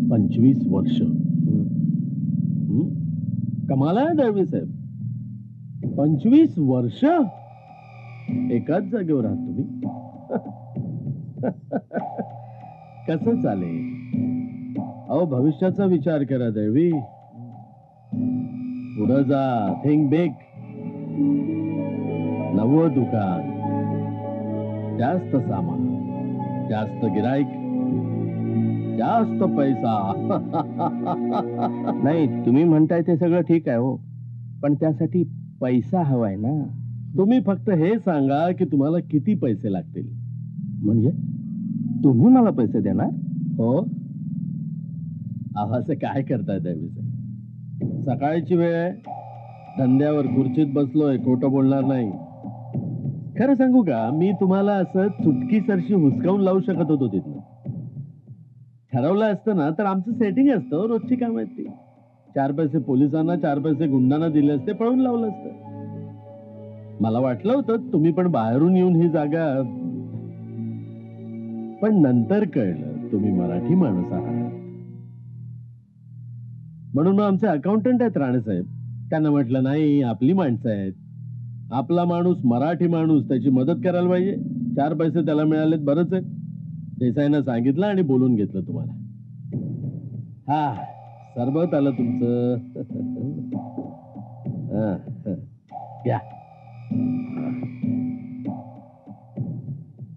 25 वर्ष. कमाल आहे दळवी साहेब. 25 वर्ष एकाच जागेवर आहात तुम्ही. कसं चालेल? अहो भविष्याचा विचार करा दळवी. पुढं जा. Think big. नवं दुकान, जास्त सामान, जास्त गिराईक, जास्त पैसा. नाही, तुम्ही म्हणताय ते सगळं ठीक आहे हो, पण त्यासाठी पैसा हवाय ना. तुम्ही फक्त हे सांगा की तुम्हाला किती पैसे लागतील. म्हणजे तुम्ही मला पैसे देणार? हो. असं काय करताय दळवी साहेब? सकाळची वेळ आहे, धंद्यावर खुर्चीत बसलोय, खोटं बोलणार नाही. खरं सांगू का, मी तुम्हाला असं चुटकी सरशी हुसकावून लावू शकत होतो तिथनं. ठरवलं असतं ना तर आमचं सेटिंग असतं. रोजची काम आहेत ती. 4 पैसे पोलिसांना, 4 पैसे गुंडांना दिले असते, पळून लावलं असतं. मला वाटलं होतं तुम्ही पण बाहेरून येऊन ही जागा, पण नंतर कळलं तुम्ही मराठी माणूस आहात. म्हणून मग आमचे अकाउंटंट आहेत राणे साहेब, त्यांना म्हटलं नाही, आपली माणसं आहेत, आपला माणूस मराठी माणूस, त्याची मदत करायला पाहिजे. 4 पैसे त्याला मिळालेत, बरंच आहेत. देसाईनं सांगितलं आणि बोलून घेतलं तुम्हाला. हा, सरबत आलं तुमचं. या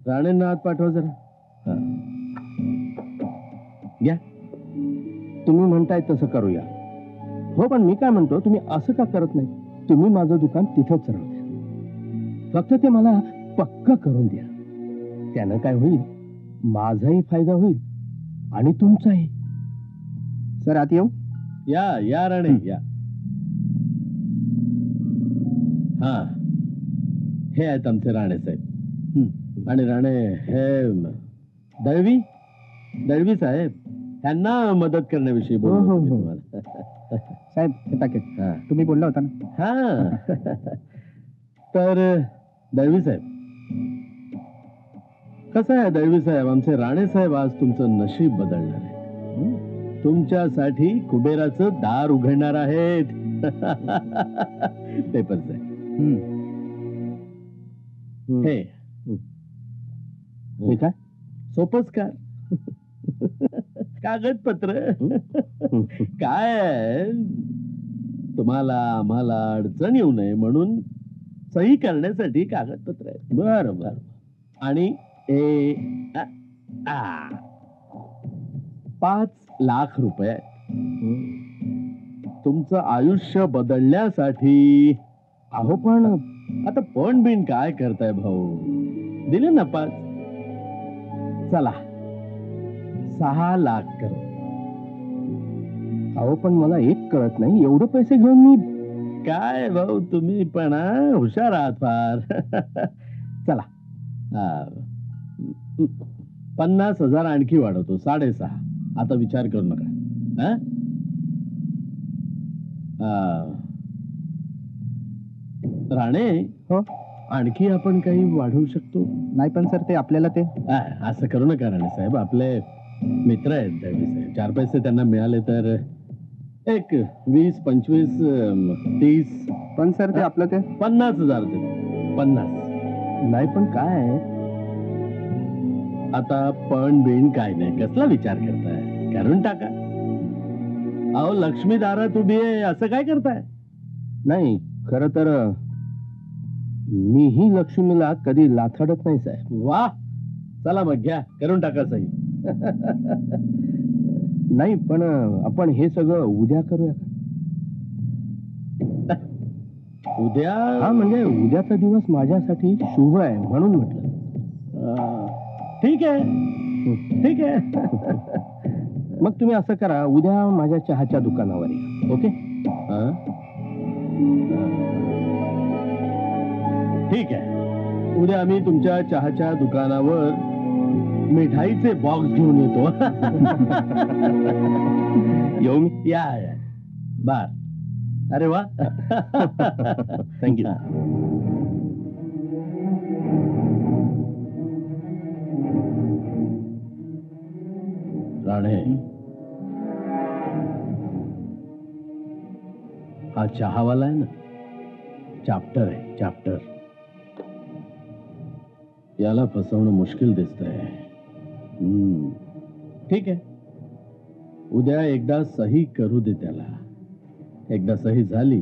राणेंना आत पाठवा जरा. घ्या, तुम्ही म्हणताय तसं करूया. हो, पण मी काय म्हणतो, तुम्ही असं का करत नाही? तुम्ही माझं दुकान तिथंच राहू द्या. फक्त ते मला पक्क करून द्या. त्यानं काय होईल, माझाही फायदा होईल आणि तुमचाही. सर, आत येऊ? या या राणे या. हा, हे आहेत आमचे राणे साहेब. आणि राणे हे दळवी दळवी साहेब, त्यांना मदत करण्याविषयी बोलतो मी तुम्हाला. साहेब, हे पॅकेट तुम्ही बोलला होता ना. हा, तर दळवी साहेब, कसं आहे दळवी साहेब, आमचे राणे साहेब आज तुमचं नशीब बदलणार आहे. तुमच्यासाठी कुबेराचं दार उघडणार आहेत. पेपर्स आहे हे. काय सोपच का? कागदपत्र काय, तुम्हाला आम्हाला अडचण येऊ नये म्हणून सही करण्यासाठी कागदपत्र आहे. बरं बरं. आणि 5 लाख रुपये तुमचं आयुष्य बदलण्यासाठी. अहो पण आता पण बिन काय करताय भाऊ, दिले ना 5. चला 6 लाख करू. अहो पण मला एक कळत नाही, एवढे पैसे घेऊन मी काय भाऊ, तुम्ही पण हुशार आहात फार. चला 50,000 आणखी वाढवतो, 6.5. आता विचार करू नका. राणे, हो, आणखी आपण काही वाढवू शकतो. नाही पण सर, ते आपल्याला ते असं करू नका राणे साहेब, आपले मित्र आहेत दळवी साहेब. 4 पैसे त्यांना मिळाले तर एक 20, 25, 30. पण सर, ते आपलं ते 50,000 देतो. 50. नाही पण काय, आता पण बिन काय नाही, कसला विचार करताय, करून टाका. अहो लक्ष्मी दारात उभी आहे, असं काय करताय? नाही, खरं तर मीही लक्ष्मीला कधी लाथाडत नाही साहेब. वा, चला मग घ्या, करून टाका सही. नाही पण आपण हे सगळं उद्या करूया. उद्या? हा, म्हणजे उद्याचा दिवस माझ्यासाठी शुभ आहे म्हणून म्हटलं. ठीक आहे, ठीक आहे. मग तुम्ही असं करा, उद्या माझ्या चहाच्या दुकानावर या. ओके? ठीक आहे. उद्या आम्ही तुमच्या चहाच्या दुकानावर मिठाईचे बॉक्स घेऊन येतो. येऊ मी? या. बर. अरे वा थँक्यू. राणे, हा चहावाला आहे ना, चॅप्टर आहे चॅप्टर. याला फसवणं मुश्किल दिसतंय. ठीक आहे, उद्या एकदा सही करू दे त्याला. एकदा सही झाली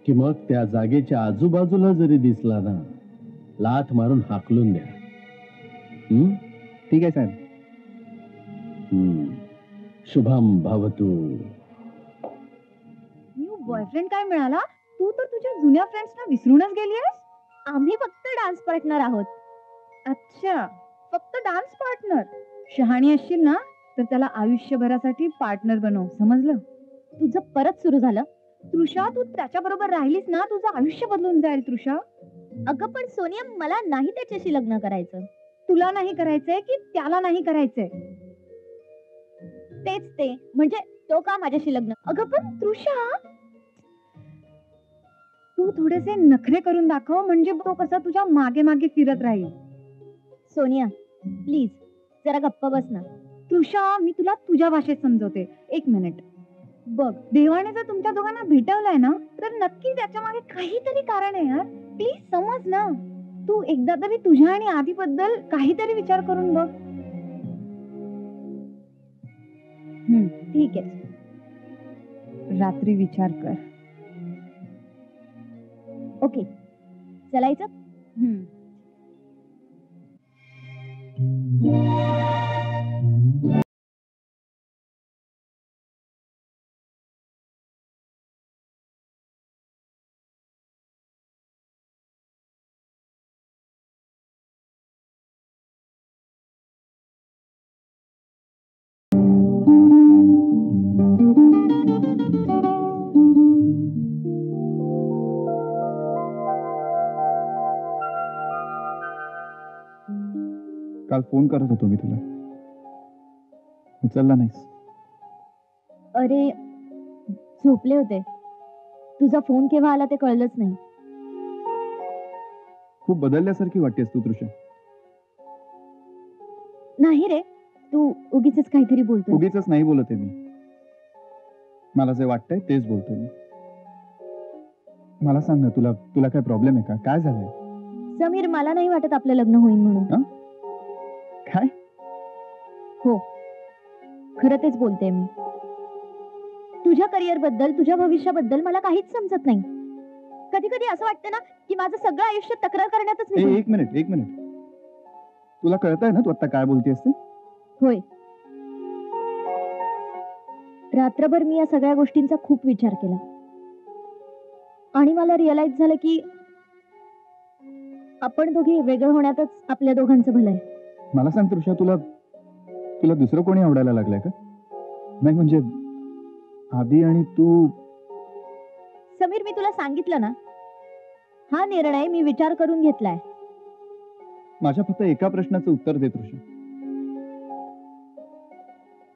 की मग त्या जागेच्या आजूबाजूला जरी दिसला ना, लाथ मारून हाकलून द्या. ठीक आहे साहेब. शुभम भवतु. न्यू बॉयफ्रेंड काय मिळाला? तू तर तुझ्या जुन्या फ्रेंड्सना विसरूनच गेलीयस. आम्ही फक्त डान्स पार्टनर आहोत. अच्छा, फक्त डान्स पार्टनर. शहाणी असशील ना तर त्याला आयुष्यभरासाठी पार्टनर बनव, समजलं? तुझं परत सुरू झालं. तृषा, तू त्याच्या बरोबर राहिलीस ना, तुझं आयुष्य बदलून जाईल तृषा. अगं पण सोनिया, मला नाही त्याच्याशी लग्न करायचं. तुला नाही करायचंय की त्याला नाही करायचंय? तेच ते, म्हणजे तो का माझ्याशी लग्न? अगं पण तृषा, तू थोडेसे नखरे करून दाखव, म्हणजे तो कसा तुझ्या मागे मागे फिरत राहील. सोनिया प्लीज जरा गप्प बस ना. तृषा, मी तुला तुझ्या भाषेत समजवते. एक मिनिट बघ, देवाने जर तुमच्या दोघांना भेटवलंय ना, तर नक्की त्याच्या मागे काहीतरी कारण आहे यार. प्लीज समज ना. तू एकदा तरी तुझ्या आणि आधीबद्दल काहीतरी विचार करून बघ. ठीक आहे, रात्री विचार कर. ओके, चलायचं? काल फोन करत होतो मी तुला, उचलला नाहीस. अरे झोपले होते. तुझा फोन केव्हा आला ते कळलंच नाही. खूप बदलल्यासारखी वाटतेस तू तृषा. नाही रे, तू उगीच काहीतरी बोलतो. उगीच नाही बोलत आहे मी. मला जे वाटतंय तेच बोलतोय मी. मला सांग ना, तुला तुला काय प्रॉब्लेम आहे का? काय झालंय? समीर, मला नाही वाटत आपलं लग्न होईल म्हणून. काय? हो, खरं तेच बोलते मी. तुझ्या करिअर बद्दल, तुझ्या भविष्याबद्दल मला काहीच समजत नाही. कधी कधी असं वाटतं ना की माझं सगळं आयुष्य तक्रार करण्यातच निघून. एक मिनिट. तुला कळतंय ना तू आता काय बोलतेस ते? होय, रात्रभर मी या सगळ्या गोष्टींचा खूप विचार केला आणि मला रिअलाइज झालं की आपण दोघे वेगळं होण्यातच आपल्या दोघांचं भलं आहे. मला सांग तृषा, तुला तुला दुसरं कोणी आवडायला लागलंय का? नाही म्हणजे आधी आणि तू. समीर, मी तुला सांगितलं ना, हा निर्णय मी विचार करून घेतलाय. माझ्या फक्त एका प्रश्नाचं उत्तर दे तृषा.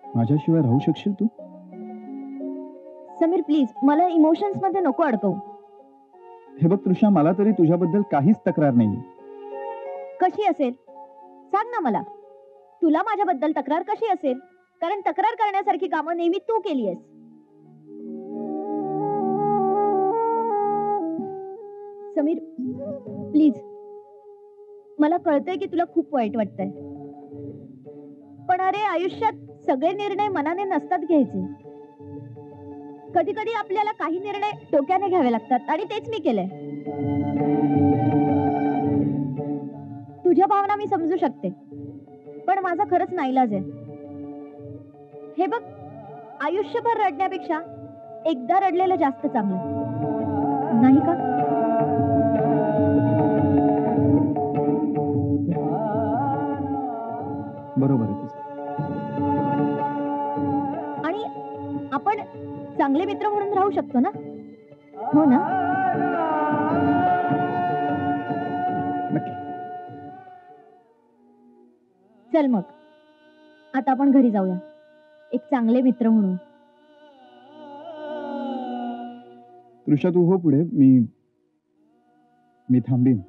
माझ्याशिवाय राहू शकशील तू? समीर प्लीज, मला इमोशन्स मध्ये नको अडकवू. हे बघ तृषा, मला तरी तुझ्याबद्दल काहीच तक्रार नाहीये. कशी असेल सांग ना मला. तुला माझ्याबद्दल तक्रार कशी असेल? कारण तक्रार करण्यासारखी कामं नेहमी तू केली आहेस. समीर प्लीज, मला कळतंय की तुला खूप वाईट वाटतंय, पण अरे आयुष्यात सगळे निर्णय मनाने नसतात घ्यायचे. कधी कधी आपल्याला काही निर्णय डोक्याने घ्यावे लागतात आणि तेच मी केलंय. तुझ्या भावना मी समजू शकते, पण माझा खरंच नाईलाज आहे. हे बघ, आयुष्यभर रडण्यापेक्षा एकदा रडलेलं जास्त चांगलं, नाही का? बरोबर आहे तुझं. आणि आपण चांगले मित्र म्हणून राहू शकतो ना? हो ना? नक्की. चल मग आता आपण घरी जाऊया, एक चांगले मित्र म्हणून. तृषा तू हो पुढे, मी थांबीन.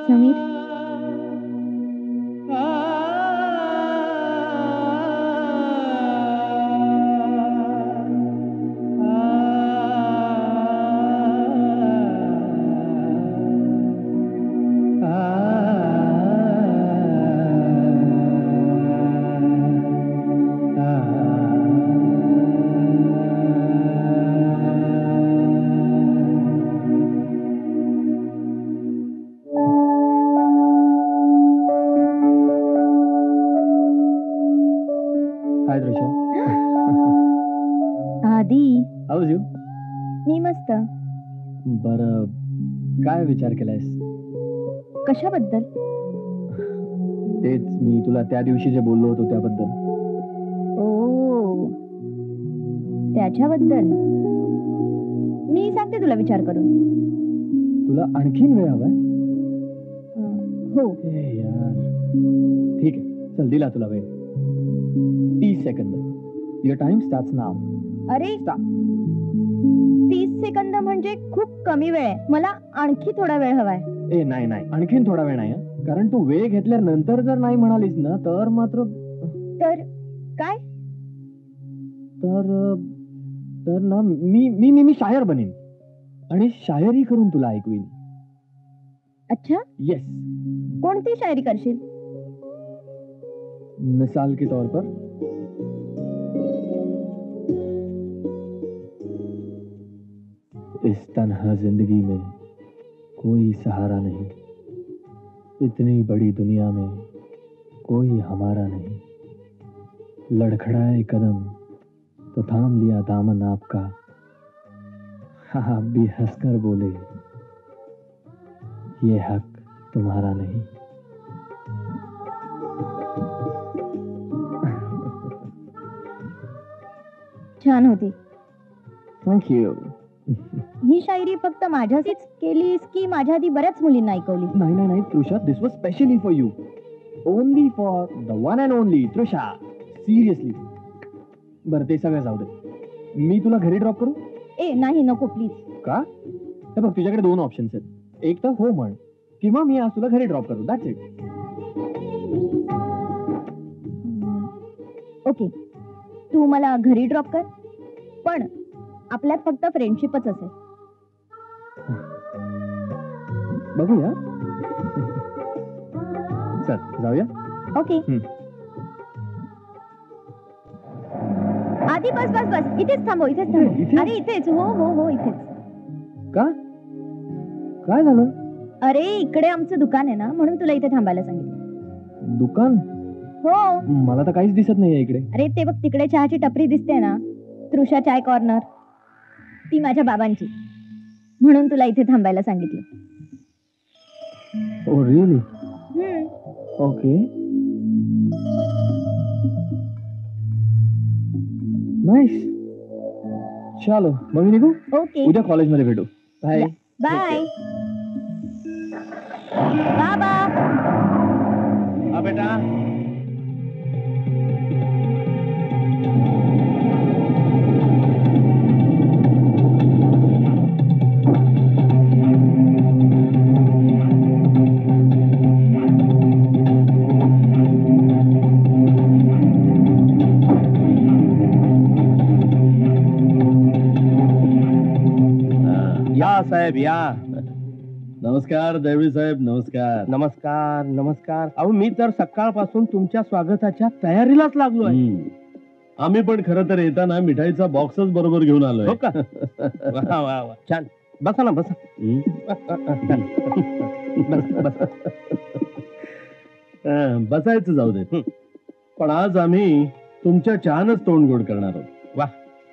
समीर, हाय तृषा. आधी हाऊज यू? मी मस्त. बरं, काय विचार केलायस? कशाबद्दल? तेच मी तुला त्या दिवशी जे बोललो होतो त्याबद्दल. ओ, त्याच्याबद्दल मी सांगते तुला विचार करून. तुला आणखीन वेळ हवाय? हो. यार, ठीक आहे, चल दिला तुला वेळ. 30 second. Your time starts now. अरे 30 सेकंद म्हणजे खूप कमी वेळ आहे. मला आणखी थोडा वेळ हवाय. ए नाही नाही, आणखीन थोडा वेळ नाही हं. कारण तू वेळ घेतल्यानंतर जर नाही म्हणालीस ना तर मात्र तर काय? तर ना मी शायर बनेन आणि शायरी करून तुला ऐकवीन. अच्छा, येस. कोणती शायरी करशील? मिसाल के तौर पर इस तन्हा जिंदगी में कोई सहारा नहीं, इतनी बड़ी दुनिया में कोई हमारा नहीं, लड़खड़ाए कदम तो थाम लिया दामन आपका, आप भी हंसकर बोले ये हक तुम्हारा नहीं. छान होती. Thank you. ही शायरी फक्त माझ्याशीच केलीस की माझ्या आधी बऱ्याच मुलींना ऐकवली? नाही नाही नाही Trisha, this was specially for you, only for the one and only Trisha. Seriously. बरं ते सगळं जाऊ दे, मी तुला घरी ड्रॉप करू? ए नाही, नको प्लीज. का? हे बघ, तुझ्याकडे 2 ऑप्शन्स आहेत. एक तर हो म्हण किंवा मी आज तुला घरी ड्रॉप करू. That's it. ओके, तू मला घरी ड्रॉप कर, पण आपल्यात फक्त फ्रेंडशिपच असेल. बघूया. चल जाऊया. ओके. आधी बस बस बस, इथेच थांबव, इथेच इथे? थांबव. अरे इथेच. हो हो हो, इथेच. का? काय झालं? अरे इकडे आमचं दुकान आहे ना, म्हणून तुला इथे थांबायला सांगितलं. दुकान? हो. मला तर काहीच दिसत नाहीये इकडे. अरे ते बघ, तिकडे चहाची टपरी दिसते ना, तृषा चाय कॉर्नर, ती माझ्या बाबांची, म्हणून तुला इथे थांबायला सांगितलं. Oh really? ओके. नाईस. चलो मग मी निघू. ओके, उद्या कॉलेजमध्ये भेटू. बाय. बाय. बाबा. हा बेटा. या साहेब या. नमस्कार देवळी साहेब. नमस्कार. नमस्कार नमस्कार. अहो मी तर सकाळपासून तुमच्या स्वागताच्या तयारीलाच लागलो आहे. आम्ही पण खरं तर येताना मिठाईचा बॉक्सच बरोबर घेऊन आलोय. हो का? वा वा वा, छान. बसा ना, बसा. बस. बसायचं जाऊ दे. पण आज आम्ही तुमच्या चहानच तोंड गोड करणार आहोत. वा.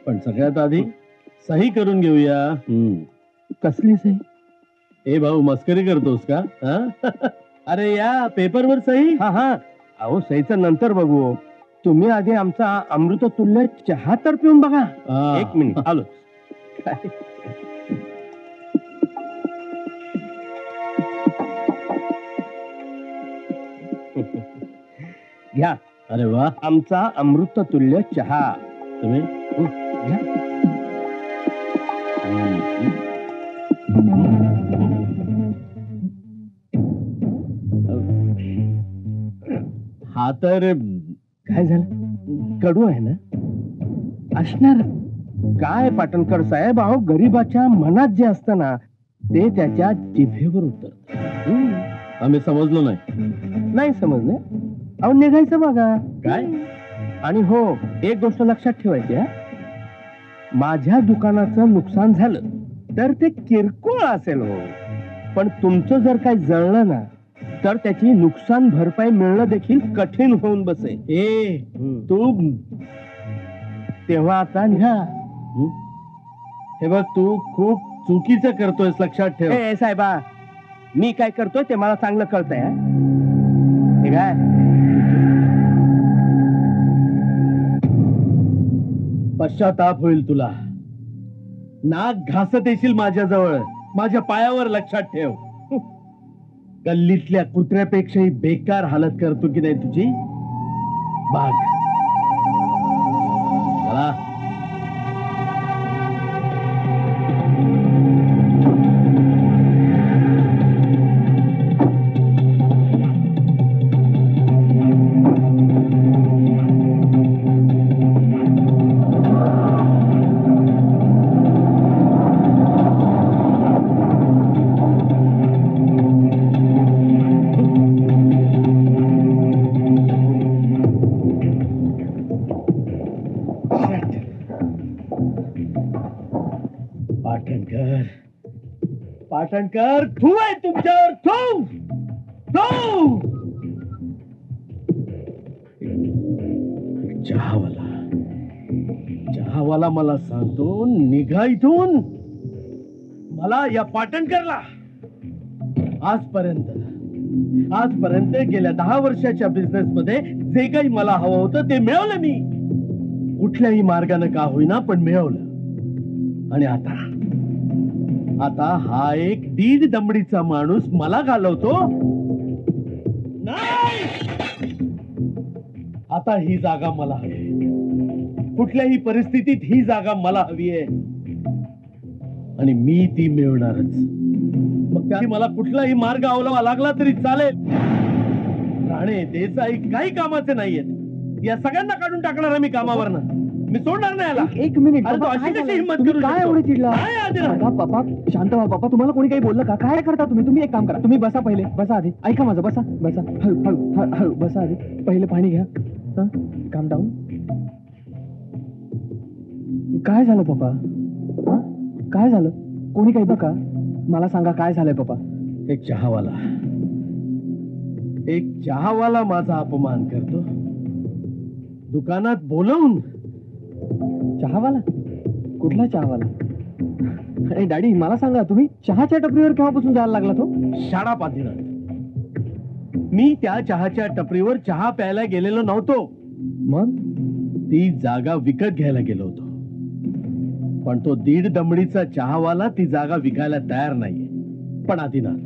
पण सगळ्यात आधी सही करून घेऊया. कसली सही? ए भाऊ, मस्करी करतोस का? अरे या पेपरवर सही. हा हा. अहो सहीचं नंतर बघू. तुम्ही आधी आमचा अमृततुल्य चहा तर पिऊन बघा. 1 मिनिट आलो. घ्या अरे वा, आमचा अमृततुल्य चहा. तुम्ही घ्या. हा तर काय झालं? कडू आहे ना? असणार. काय पाटणकर साहेब, अहो गरीबाच्या मनात जे असतं ना ते त्याच्या जिभेवर उतरत. आम्ही समजलो नाही. नाही समजले? अहो निघायचं बघा. काय? आणि हो, एक गोष्ट लक्षात ठेवायची आहे. माझ्या दुकानाचं नुकसान झालं तर ते किरकोळ असेल हो, पण तुमचं जर काही जळलं ना तर त्याची नुकसान भरपाई मिळणं देखील कठीण होऊन बसेल. तू तेव्हा आता निघा. हे बघ, तू खूप चुकीचं करतोयस, लक्षात ठेव. ए साहेबा, मी काय करतोय ते मला चांगलं कळतंय. हे काय पश्चाताप होईल तुला. नाक घासत येशील माझ्याजवळ, माझ्या पायावर, लक्षात ठेव. गल्लीतल्या कुत्र्यापेक्षाही बेकार हालत करतो की नाही तुझी. बाग चला. पाटणकर, पाटणकर, थू आहे तुमच्यावर, थू थू. चहावाला, चहावाला मला सांगतो निघा इथून. मला या पाटणकरला आजपर्यंत गेल्या 10 वर्षाच्या बिझनेस मध्ये जे काही मला हवं होतं ते मिळवलं मी. कुठल्याही मार्गाने का होईना पण मिळवलं. आणि आता हा एक दीड दमडीचा माणूस मला घालवतो. नाही, आता ही जागा मला हवी. कुठल्याही परिस्थितीत ही जागा मला हवी आहे आणि मी ती मिळवणारच. मग त्याची मला कुठलाही मार्ग अवलंबा लागला तरी चालेल. राणे, देसाई काही कामाचे नाहीयेत. या सगळ्यांना काढून टाकणार आहे मी कामावरनं. मी सोडणार नाही याला. एक मिनिट. अरे तो अशी कशी हिंमत करू काय शकतो? एवढे चिडला? काय आदिराज? पापा शांत व्हा. पापा, तुम्हाला कोणी काही बोललं का? काय करता तुम्ही एक काम करा. तुम्ही बसा पहिले. बसा आधी. ऐका माझं. बसा बसा. हळू बसा आधी. पहिले पाणी घ्या. काम डाऊन. काय झालं पप्पा? काय झालं? कोणी काही बघा. मला सांगा काय झालंय पप्पा. एक चहावाला माझा अपमान करतो. दुकानात बोलवून. चहावाला? कुठला चहावाला? अरे डॅडी, मला सांगा, तुम्ही चहाच्या टपरीवर केव्हापासून जायला लागला तो? शाळा पाठीनाथ. मी त्या चहाच्या टपरीवर चहा प्यायला गेलेलो नव्हतो. मग ती जागा विकत घ्यायला गेलो होतो. पण तो दीड दमडीचा चहावाला ती जागा विकायला तयार नाहीये. पण आदिनाथ,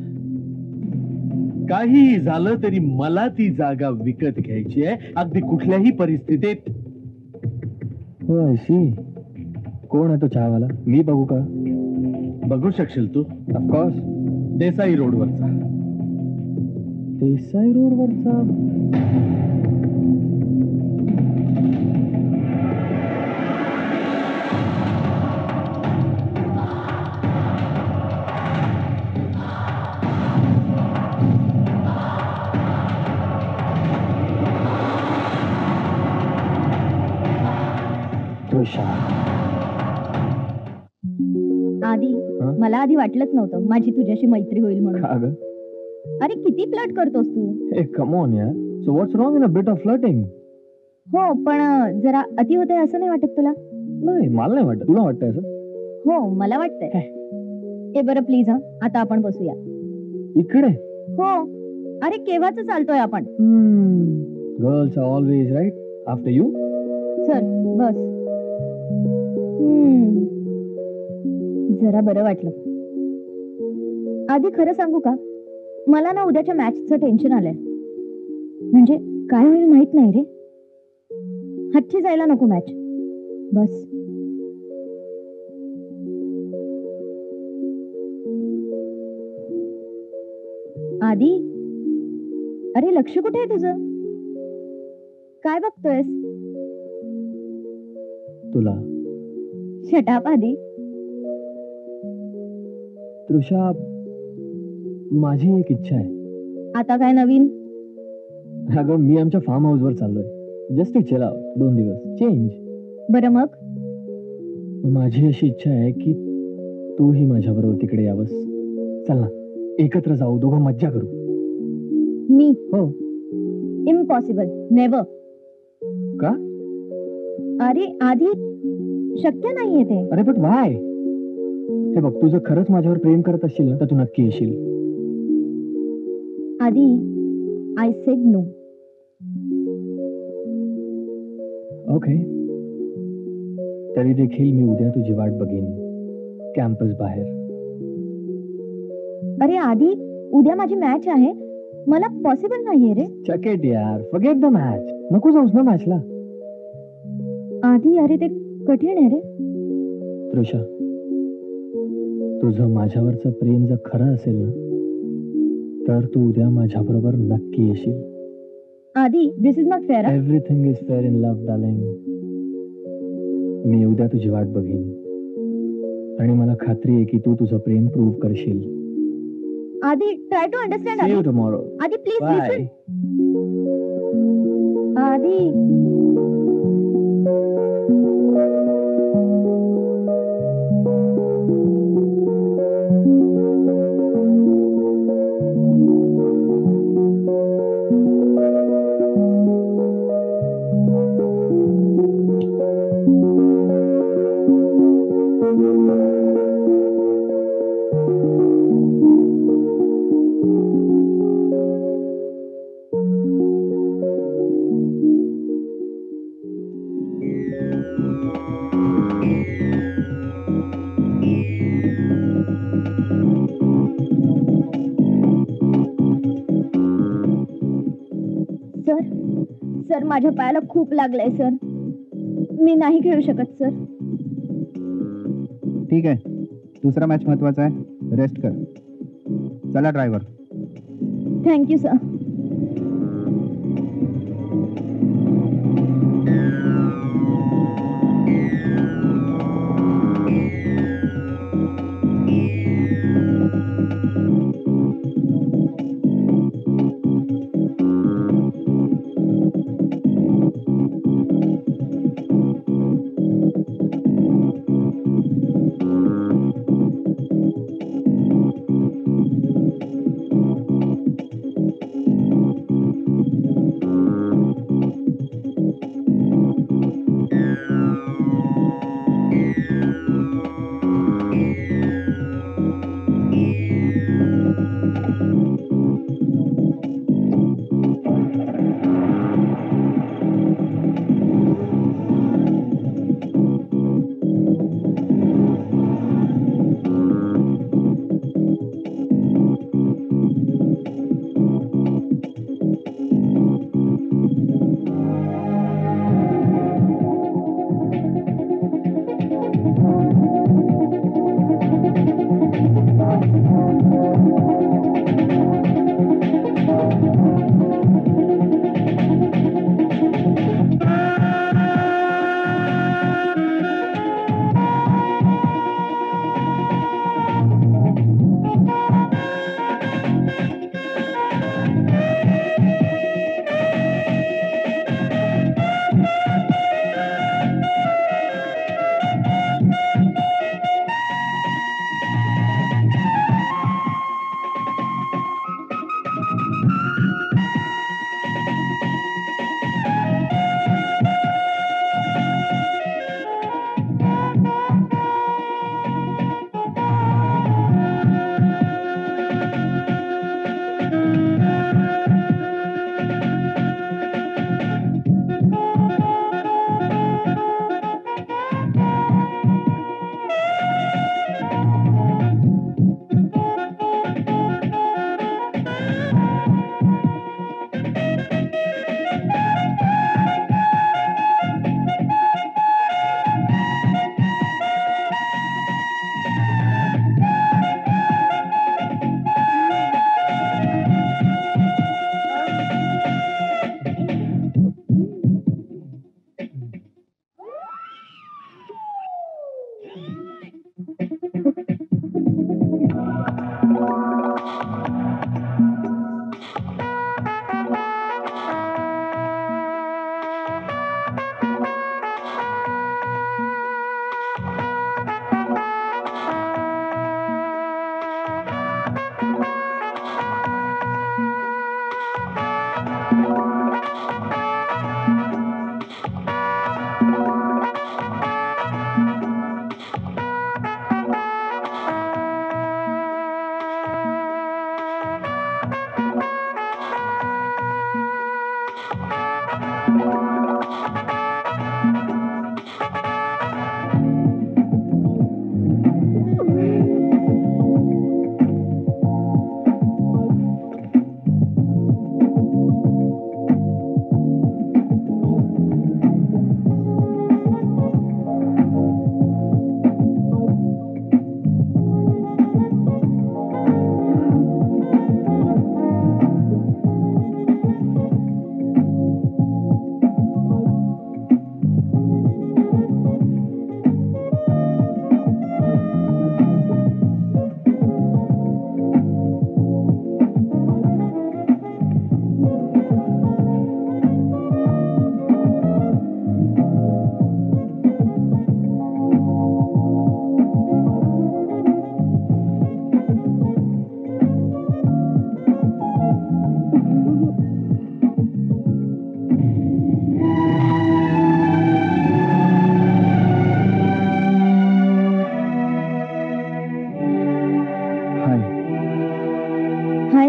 काही झालं तरी मला ती जागा विकत घ्यायची आहे, अगदी कुठल्याही परिस्थितीत. हो, अशी. कोण आहे तो चहावाला? मी बघू का? बघू शकशील तू? ऑफकोर्स. देसाई रोडवरचा. देसाई रोडवरचा? आधी मला आधी वाटलंच नव्हतं माझी तुझ्याशी मैत्री होईल म्हणून. अरे किती फ्लर्ट करतोस तू. Hey, come on, यार. So what's wrong in a bit of flirting? हो, पण जरा अति होतंय असं नाही वाटत तुला? नाही, मला नाही वाटत. तुला वाटतंय असं? हो, मला वाटतंय. हे बरं प्लीज आता आपण बसूया. इकडे? हो. अरे केव्हाच चालतोय आपण. Girls are always right after you. चल बस. जरा बरं वाटलं. आधी खरं सांगू का, मला ना उद्याच्या मॅचचं टेन्शन आलंय. म्हणजे काय होईल माहित नाही रे. हच्ची जायला नको मॅच. बस. आदी, अरे लक्ष कुठे आहे तुझं? काय बघतोयस? तुला. शटाप आदी. तृषा, माझी एक इच्छा आहे. आता काय नवीन? अगं, मी आमच्या फार्म हाऊसवर चाललोय. जस्ट टू चिल आउट 2 दिवस. चेंज. बरं मग? माझी अशी इच्छा आहे की तूही माझ्याबरोबर तिकडे यावंस. चल ना, एकत्र जाऊ, दोघं मज्जा करू. मी? हो. इम्पॉसिबल. नेव्हर. का? अरे आधी शक्य नाहीये ते. अरे बट वाय? हे बघ, तुझं खरंच माझ्यावर प्रेम करत असशील ना, तर तू नक्की येशील. आधी आय सेड नो. ओके. तरी देखील मी उद्या तुझी वाट बघेन कॅम्पस बाहेर. अरे आधी उद्या माझी मॅच आहे. मला पॉसिबल नाहीये रे. चकेट यार, फॉरगेट द मॅच. नको जाऊस ना मॅचला. आधी अरे ते कठीण आहे रे. तृषा, तुझं माझ्यावरचं प्रेम जर खरं असेल ना, तर तू उद्या माझ्याबरोबर नक्की येशील. Adi this is not fair. Everything is fair in love darling. मी उद्या तुझी वाट बघीन आणि मला खात्री आहे की तू तुझं प्रेम प्रूव्ह करशील. आधी try to understand. See you tomorrow. आधी प्लीज Bye. लिसन. आधी सर, सर माझ्या पायाला खूप लागलंय सर. मी नाही खेळू शकत सर. ठीक आहे, दुसरा मॅच महत्वाचा आहे. रेस्ट कर. चला ड्रायव्हर. Thank you sir.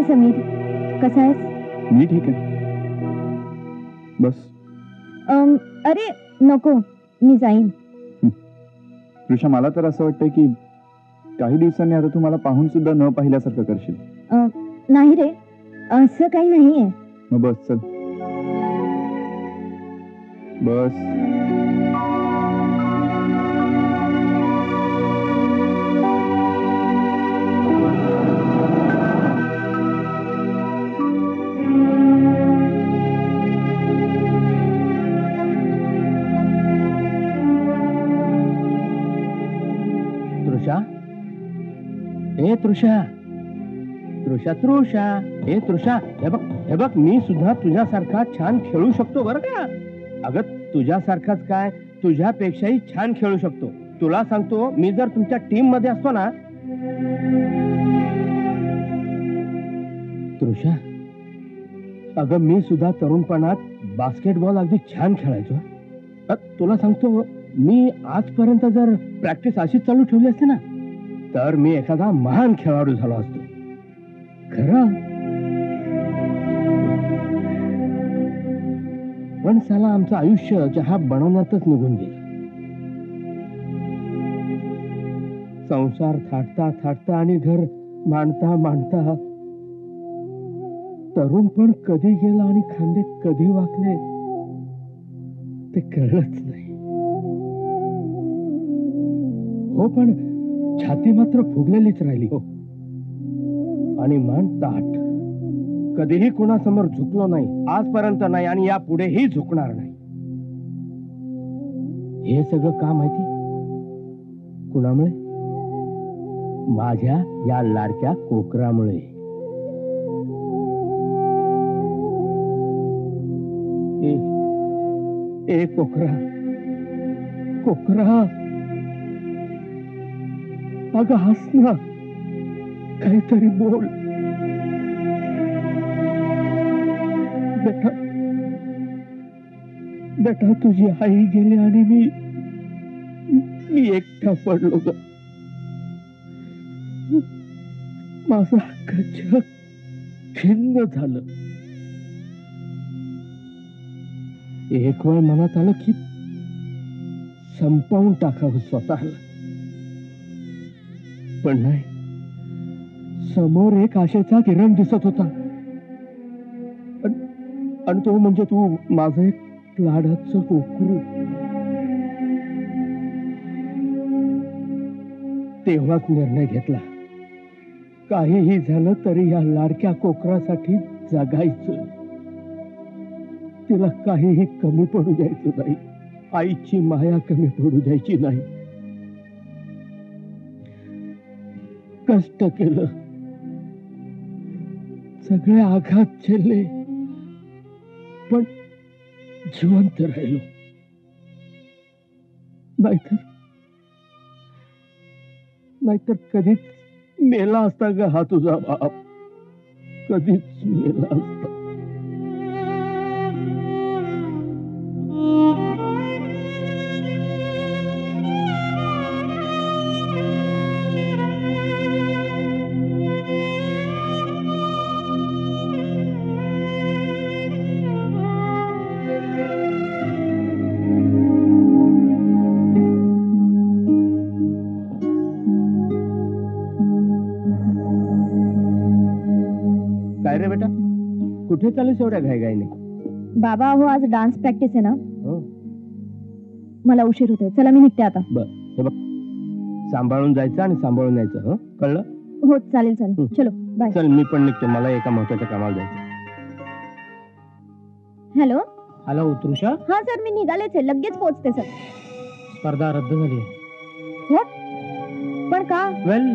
समीर, कसा आहेस? मी ठीक आहे. बस. अरे नको, मी जाईन. ऋषा, मला तर असं वाटतंय की काही दिवसांनी आता तू मला पाहून सुद्धा न पाहिल्यासारखं करशील. नाही रे, असं काही नाहीये. मग बस, चल बस. तृषा, ए तृषा, तृषा, तृषा, ए तृषा, हे बघ मी सुद्धा तुझ्यासारखा छान खेळू शकतो बरं का. अगं तुझ्यासारखाच काय, तुझ्यापेक्षाही छान खेळू शकतो. तुला सांगतो, मी जर तुमच्या टीम मध्ये असतो ना. तृषा, अगं मी सुद्धा तरुणपणात बास्केटबॉल अगदी छान खेळायचो. तुला सांगतो, मी आजपर्यंत जर प्रॅक्टिस अशीच चालू ठेवली असते ना, तर मी एखादा महान खेळाडू झालो असतो. खरं. पण साला आमचं आयुष्य चहा बनवण्यातच निघून गेलं. संसार थाटता थाटता आणि घर मांडता मांडता तरुण पण कधी गेला आणि खांदे कधी वाकले ते कळलंच नाही. हो, पण छाती मात्र फुगलेलीच राहिली. हो, आणि मान ताट. कधीही कोणासमोर झुकलो नाही, आजपर्यंत नाही आणि यापुढेही झुकणार नाही. हे सगळं का माहिती? कुणामुळे? माझ्या या लाडक्या कोकरामुळे. ए कोकरा, कोकरा, अगं हस ना, काहीतरी बोल. बेटा, बेटा, तुझी आई गेली आणि मी एकटा पडलो ग. माझं अख्खं जग खिन्न झालं. एक वेळ मनात आलं की संपवून टाकावं स्वतःला, पण नाही. समोर एक आशेचा किरण दिसत होता, आणि तो म्हणजे तू, माझं एक लाडाचं कोकरू. तेव्हाच निर्णय घेतला, काहीही झालं तरी या लाडक्या कोकरासाठी जगायचं. तिला काहीही कमी पडू द्यायचं नाही, आईची माया कमी पडू द्यायची नाही. कष्ट केलं, सगळे आघात झेलले, पण जिवंत राहिलो. नाहीतर कधीच मेला असता ग हा तुझा बाप, कधीच मेला असता. काय रे बेटा, कुठे चालूस एवढ्या घाईघाईने? बाबा, हो आज डान्स प्रॅक्टिस आहे ना, मला उशीर होतोय. चला मी निघते आता. बर, हे बघ, सांभाळून जायचं आणि सांभाळून यायचं. हं, कळलं? हो चालेल चालेल. चलो बाय. चल, मी पण निघतो, मला एका महत्वाच्या कामाला जायचं. हॅलो. हॅलो तृषा, हा सर, मी निघालेच आहे, लगेच पोहोचते सर. स्पर्धा रद्द झाली. पण का? वेल,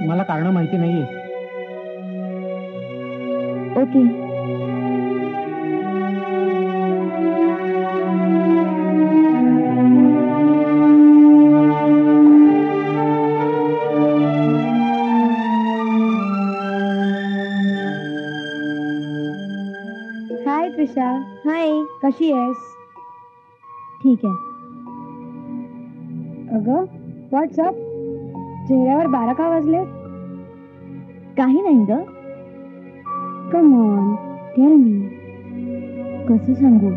मला कारण माहिती नाहीये. ओके. हाय त्रिशा. हाय. कशी आहेस? ठीक आहे. अगं व्हॉट्सअप, चेहऱ्यावर 12 का वाजले? काही नाही ग. कम ऑन टेल मी, कसं सांगू?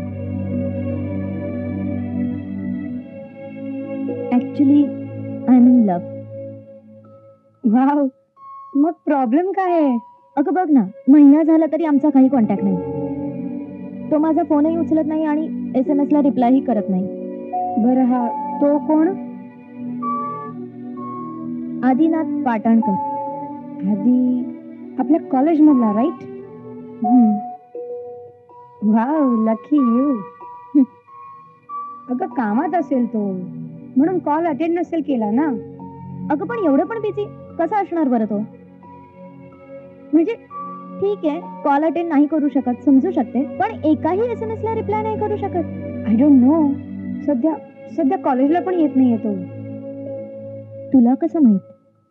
Actually I am in love. Wow, मग प्रॉब्लेम काय आहे? अगं बघ ना, महिना झाला तरी आमचा काही कॉन्टॅक्ट नाही. तो माझा फोनही उचलत नाही आणि SMS ला रिप्लायही करत नाही. बरं, हा तो कोण? आदिनाथ पाटणकर. आधी आपल्या कॉलेज मधला, राईट? Wow, lucky you. अगं कामात असेल तो, म्हणून कॉल अटेंड नसेल केला ना. अगं पण एवढं पण बिझी कसा असणार बरं तो? म्हणजे ठीक आहे, कॉल अटेंड नाही करू शकत, समजू शकते, पण एकाही SMS ला रिप्लाय नाही करू शकत. I don't know. सध्या कॉलेजला पण येत नाहीये तो. तुला कसं माहित?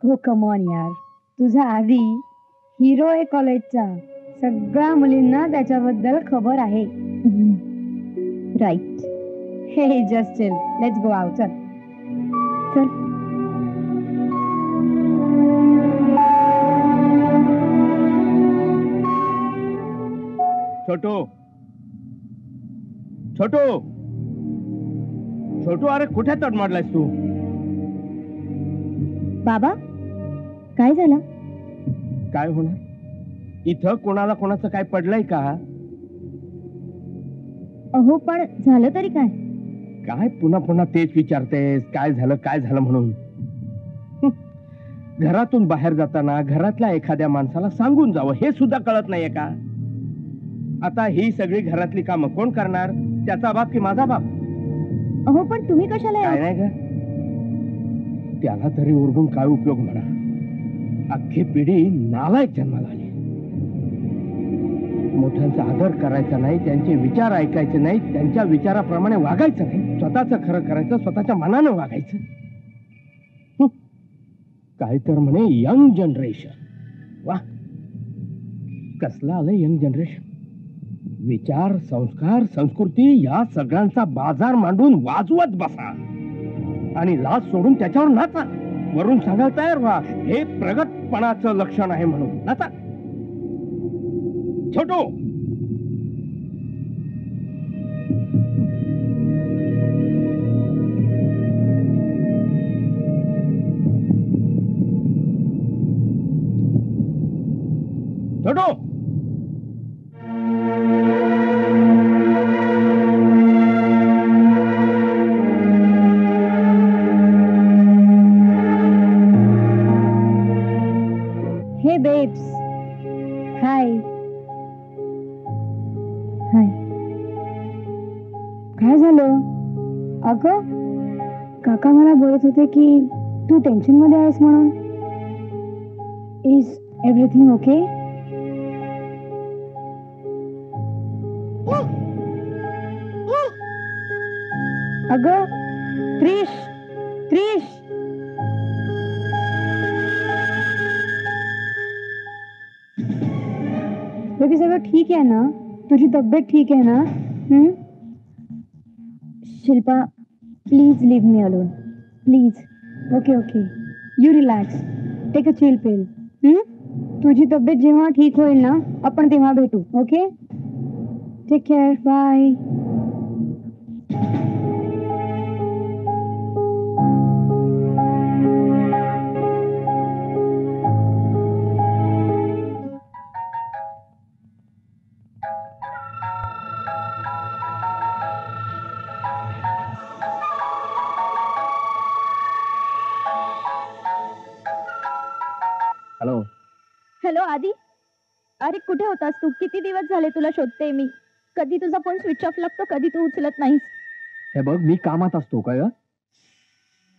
हो कम ऑन यार, तुझा आधी हिरो आहे कॉलेजचा. सगळ्या मुलींना त्याच्याबद्दल खबर आहे. राईट. हे just chill, let's go out. चल चल. छोटू छोटू छोटू, अरे कुठे तडमडलायस तू? बाबा, काय झालं? काय होणार? इथं कोणाला कोणाचं काय पडलंय का? अहो पण झालं तरी काय? काय पुन्हा पुन्हा तेच विचारतेस, काय झालं म्हणून? घरातून बाहेर जाताना घरातल्या एखाद्या माणसाला सांगून जावं हे सुद्धा कळत नाहीये का? आता ही सगळी घरातली कामं कोण करणार? त्याचा बाप की माझा बाप? अहो पण तुम्ही कशाला? काय नाही का, त्याला तरी ओरडून काय उपयोग म्हणा. अख्खी पिढी नालायक जन्माला आली. मोठ्यांचा आदर करायचा नाही, त्यांचे विचार ऐकायचे नाही, त्यांच्या विचाराप्रमाणे वागायचं नाही, स्वतःच खरं करायचं, स्वतःच्या मनानं वागायचं. काय तर म्हणे यंग जनरेशन. वा, कसला आलं यंग जनरेशन? विचार, संस्कार, संस्कृती या सगळ्यांचा बाजार मांडून वाजवत बसा आणि लाज सोडून त्याच्यावर नाचा. वरून सांगायला तयार व्हा हे प्रगतपणाचं लक्षण आहे म्हणून. नाचा छोटू. छोटू, हे बेब्स, हाय. हाय. काय झालं? अगं काका मला बोलत होते की तू टेन्शन मध्ये आहेस म्हणून. Is everything okay? अगं त्रिश, त्रिश, बेबी सगळं ठीक आहे ना? तुझी तब्येत ठीक आहे ना? Shilpa, please leave me alone, please. Okay okay, you relax, take a chill pill. तुझी तब्येत जेव्हा ठीक होईल ना, आपण तेव्हा भेटू. Okay, take care, bye. Hello. Hello Adi. अरे कुठे होतास तू? किती दिवस झाले तुला शोधते मी. कधी तुझा फोन स्विच ऑफ लागतो, कधी तू उचलत नाहीस. हे बघ, मी कामात असतो काय.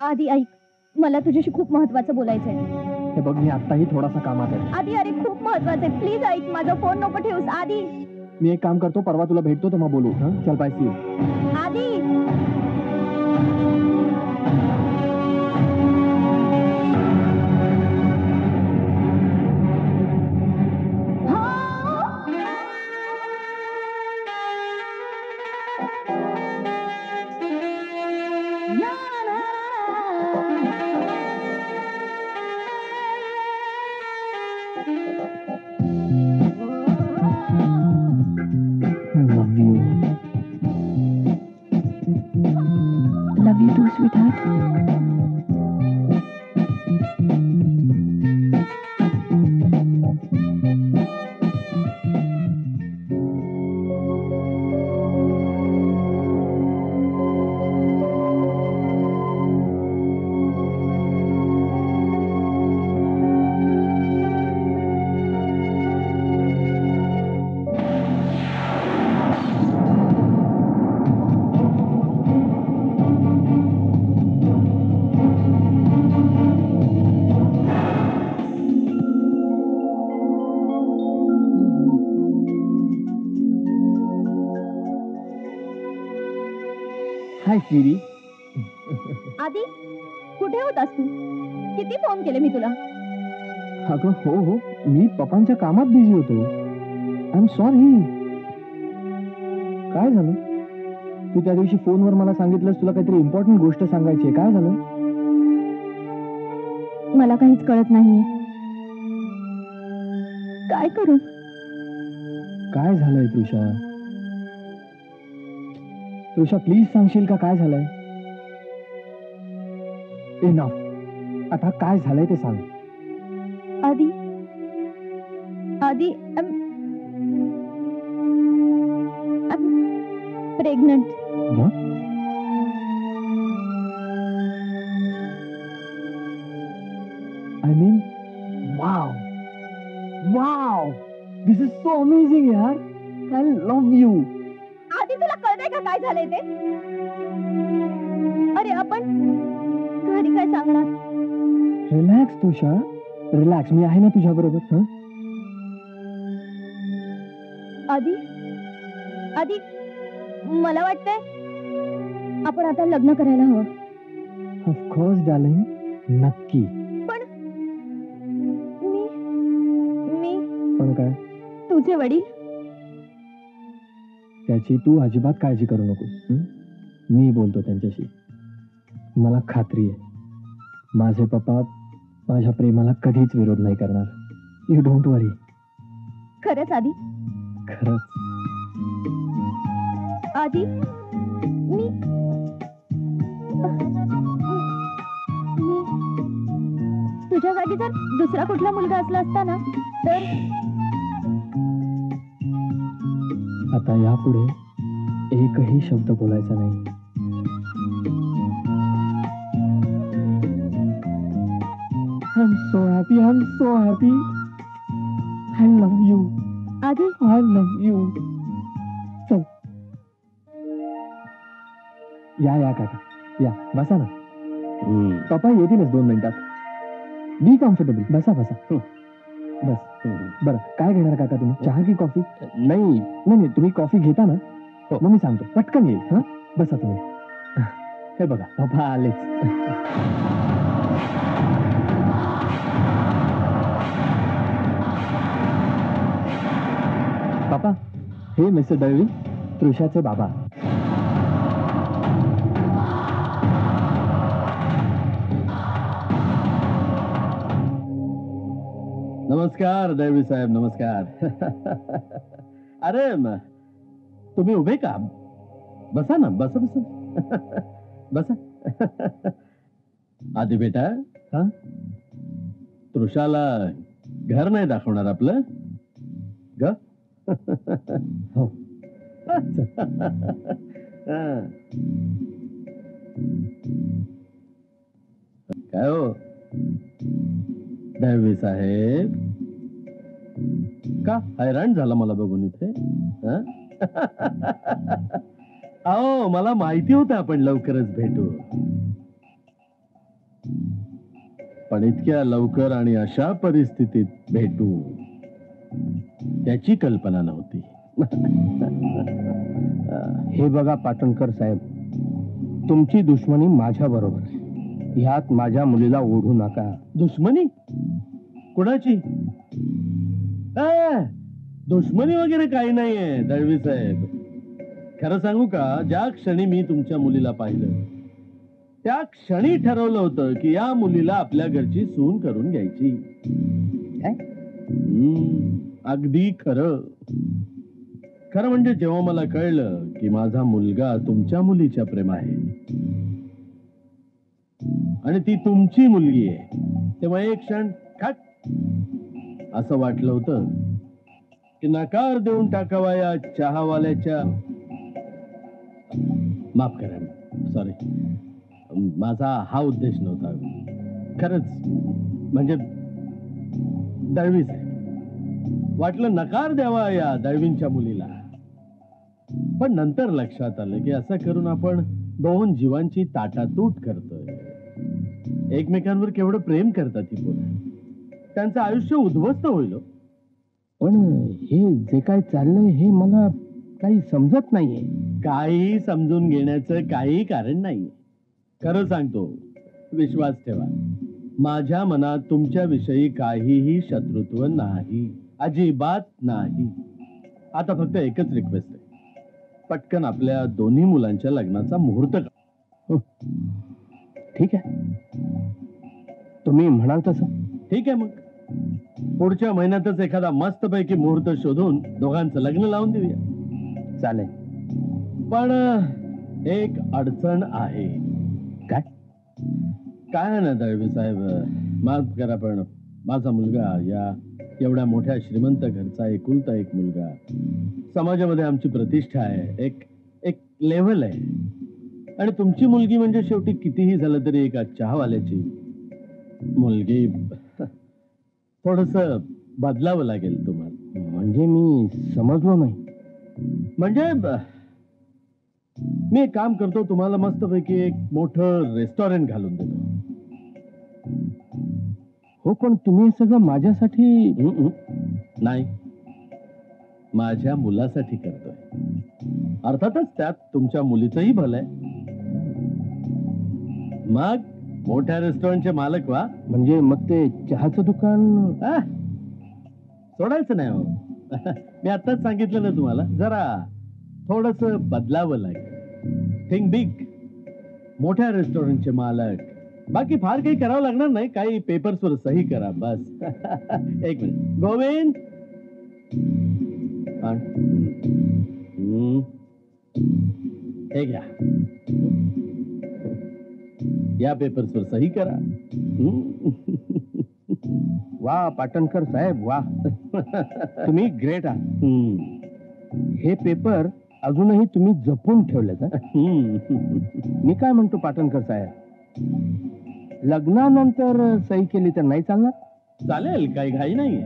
आदी ऐक, मला तुझ्याशी खूप महत्वाचं बोलायचंय. हे बघ, मी आत्ताही थोडासा कामात आहे. आदी अरे खूप महत्वाचं आहे, प्लीज ऐक, माझा फोन नको ठेवूस. आदी मी एक काम करतो, परवा तुला भेटतो तेव्हा बोलू. चल बाय, सी यू. आदी. हाय स्वीटी. आधी कुठे होतास तू? किती फोन केले मी तुला? अगं हो, मी पप्पांच्या कामात बिझी होतो. I am sorry. काय झालं? तू त्या दिवशी फोनवर मला सांगितलंस तुला काहीतरी इम्पॉर्टंट गोष्ट सांगायची आहे. काय झालं? मला काहीच कळत नाहीये. काय करू? काय झालंय तृषा? तृषा प्लीज सांगशील का काय झालंय? आता काय झालंय ते सांग. आधी pregnant. I mean, wow, this is so amazing यार. I love you. आधी तुला कळतंय का काय झालंय ते? अरे आपण घरी काय सांगणार? Relax tussah, relax. मी आहे ना तुझ्या बरोबर. आधी मला वाटतंय आपण आता लग्न करायला हवं. ऑफकोर्स डार्लिंग, नक्की. पण मी पण काय? तुझे वडील. त्याची तू अजिबात काळजी करू नकोस. मी बोलतो त्यांच्याशी. मला खात्री आहे माझे पप्पा माझ्या प्रेमाला कधीच विरोध नाही करणार. यू डोंट वरी. खरंच आधी? खरंच. आधी मी तुझ्या जागी जर दुसरा कुठला मुलगा असला असता ना तर. आता यापुढे एकही शब्द बोलायचा नाही. I'm so happy. I love you. आधी I love you. चल. या काका, या बसा ना. पप्पा येतीलच 2 मिनिटात. Be comfortable. बसा. बस. बरं, काय घेणार काका तुम्ही? चहा की कॉफी? नाही, तुम्ही कॉफी घेता ना? मग मी सांगतो, पटकन येईल. बसा तुम्ही. हे बघा, पप्पा आलेच. पापा, हे मिस्टर दळवी, तृषाचे बाबा. नमस्कार दळवी साहेब, नमस्कार. अरे तुम्ही उभे का? बसा ना, बसा. आधी बेटा, तृषाला घर नाही दाखवणार आपलं? ग हो. काय हो दळवी साहेब, का हैराण झाला मला बघून इथे? अहो, मला माहिती होतं आपण लवकरच भेटू, पण इतक्या लवकर आणि अशा परिस्थितीत भेटू त्याची कल्पना नव्हती. हे बघा पाटणकर साहेब, तुमची दुश्मनी माझ्या बरोबर आहे. ह्यात माझ्या मुलीला ओढू नका. दुश्मनी? कुणाची? दुश्मनी वगैरे काही नाहीये दळवी साहेब. खरं सांगू का, ज्या क्षणी मी तुमच्या मुलीला पाहिलं त्या क्षणी ठरवलं होतं की या मुलीला आपल्या घरची सून करून घ्यायची. अगदी खरं. खरं म्हणजे जेव्हा मला कळलं की माझा मुलगा तुमच्या मुलीच्या प्रेम आहे आणि ती तुमची मुलगी आहे, तेव्हा एक क्षण खट असं वाटलं होतं की नकार देऊन टाकावा या चहावाल्याच्या. माफ करा, सॉरी, माझा हा उद्देश नव्हता. खरंच म्हणजे दळवी साहेब, वाटलं नकार द्यावा या दळवींच्या मुलीला, पण नंतर लक्षात आलं की असं करून आपण 2 जीवांची ताटातूट करतोय. एकमेकांवर केवढं प्रेम करतात ही पोरं, त्यांचं आयुष्य उद्ध्वस्त होईल. पण हे जे काय चाललंय हे मला काही समजत नाहीये. काही समजून घेण्याचं काही कारण नाही. खरं सांगतो, विश्वास ठेवा, माझ्या मनात तुमच्याविषयी काहीही शत्रुत्व नाही, अजिबात नाही. आता फक्त एकच रिक्वेस्ट आहे, पटकन आपल्या दोन्ही मुलांच्या लग्नाचा मुहूर्त काढा. ठीक आहे, तुम्ही म्हणाल तसं. ठीक आहे, मग पुढच्या महिन्यातच एखादा मस्तपैकी मुहूर्त शोधून दोघांचं लग्न लावून देऊया. चालेल. पण एक अडचण आहे. काय? काय ना दळवी साहेब, माफ करा, पण माझा मुलगा या एवढ्या मोठ्या श्रीमंत घरचा एकुलता एक मुलगा, समाजामध्ये आमची प्रतिष्ठा आहे, एक लेव्हल आहे. आणि तुमची मुलगी म्हणजे शेवटी कितीही झालं तरी एका चहावाल्याची मुलगी. थोडस बदलावं लागेल तुम्हाला. म्हणजे मी समजलो नाही. म्हणजे मी एक काम करतो, तुम्हाला मस्तपैकी एक मोठं रेस्टॉरंट घालून देतो. हो, पण तुम्ही सगळं माझ्यासाठी नाही, माझ्या मुलासाठी करतोय. अर्थातच त्यात तुमच्या मुलीचंही भलं आहे. मग मोठ्या रेस्टॉरंटचे मालक व्हा. म्हणजे मग ते चहाचं दुकान सोडायचं नाही हो. मी आत्ताच सांगितलं ना तुम्हाला, जरा थोडस बदलावं लागेल. Think big. मोठ्या रेस्टॉरंटचे मालक. बाकी फार काही करावं लागणार नाही, काही पेपर्सवर सही करा बस. एक मिनिट गोविंद, हे घ्या, या पेपर्सवर सही करा. वा पाटणकर साहेब, वा. तुम्ही ग्रेट आहात. हे पेपर अजूनही तुम्ही जपून ठेवले का? मी काय म्हणतो पाटणकर साहेब, लग्नानंतर सही केली तर नाही चालणार? चालेल, काही घाई नाहीये.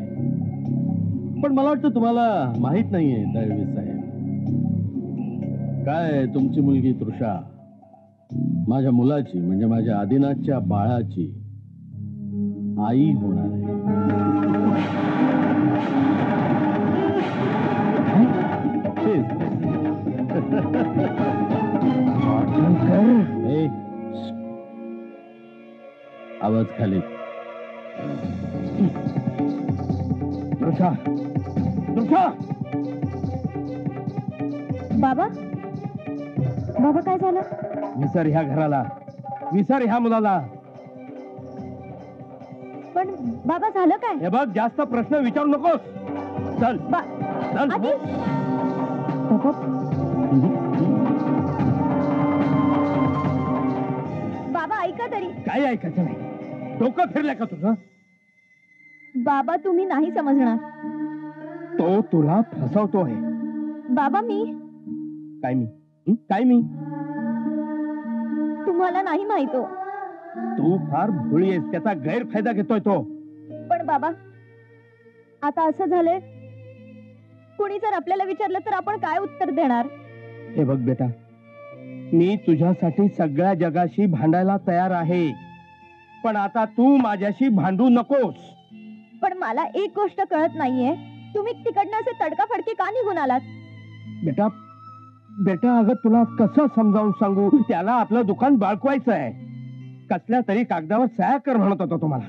पण मला वाटतं तुम्हाला माहित नाहीये दळवी साहेब, काय तुमची मुलगी तृषा माझ्या मुलाची म्हणजे माझ्या आदिनाथच्या बाळाची आई होणार आहे. आवाज खाली. तृषा, तृषा. बाबा, बाबा काय झालं? विसर ह्या घराला, विसर ह्या मुलाला. पण बाबा झालं काय? हे बघ, जास्त प्रश्न विचारू नकोस. चल चल. आधी बाबा ऐका तरी. काय ऐकायचं नाही? डोकं फिरलंय का तुझं? बाबा तुम्ही नाही समजणार. तो तुला फसवतोय. बाबा मी काय मी? काय मी? तुम्हाला नाही माहित हो. तू फार भोळी आहेस, त्याचा गैरफायदा घेतोय तो. पण बाबा आता असं झालंय, कुणी जर आपल्याला विचारलं तर आपण काय उत्तर देणार? हे बघ बेटा, मी तुझ्यासाठी सगळ्या जगाशी भांडायला तयार आहे, पण आता तू माझ्याशी भांडू नकोस. पण मला एक गोष्ट कळत नाहीये, तुम्ही तिकडनं असे तडकाफडकी का निघून आलात? बेटा बेटा अगं तुला कसं समजावून सांगू, त्याला आपलं दुकान बाळकवायचं आहे. कसल्या तरी कागदावर सह्या कर म्हणत होता तुम्हाला.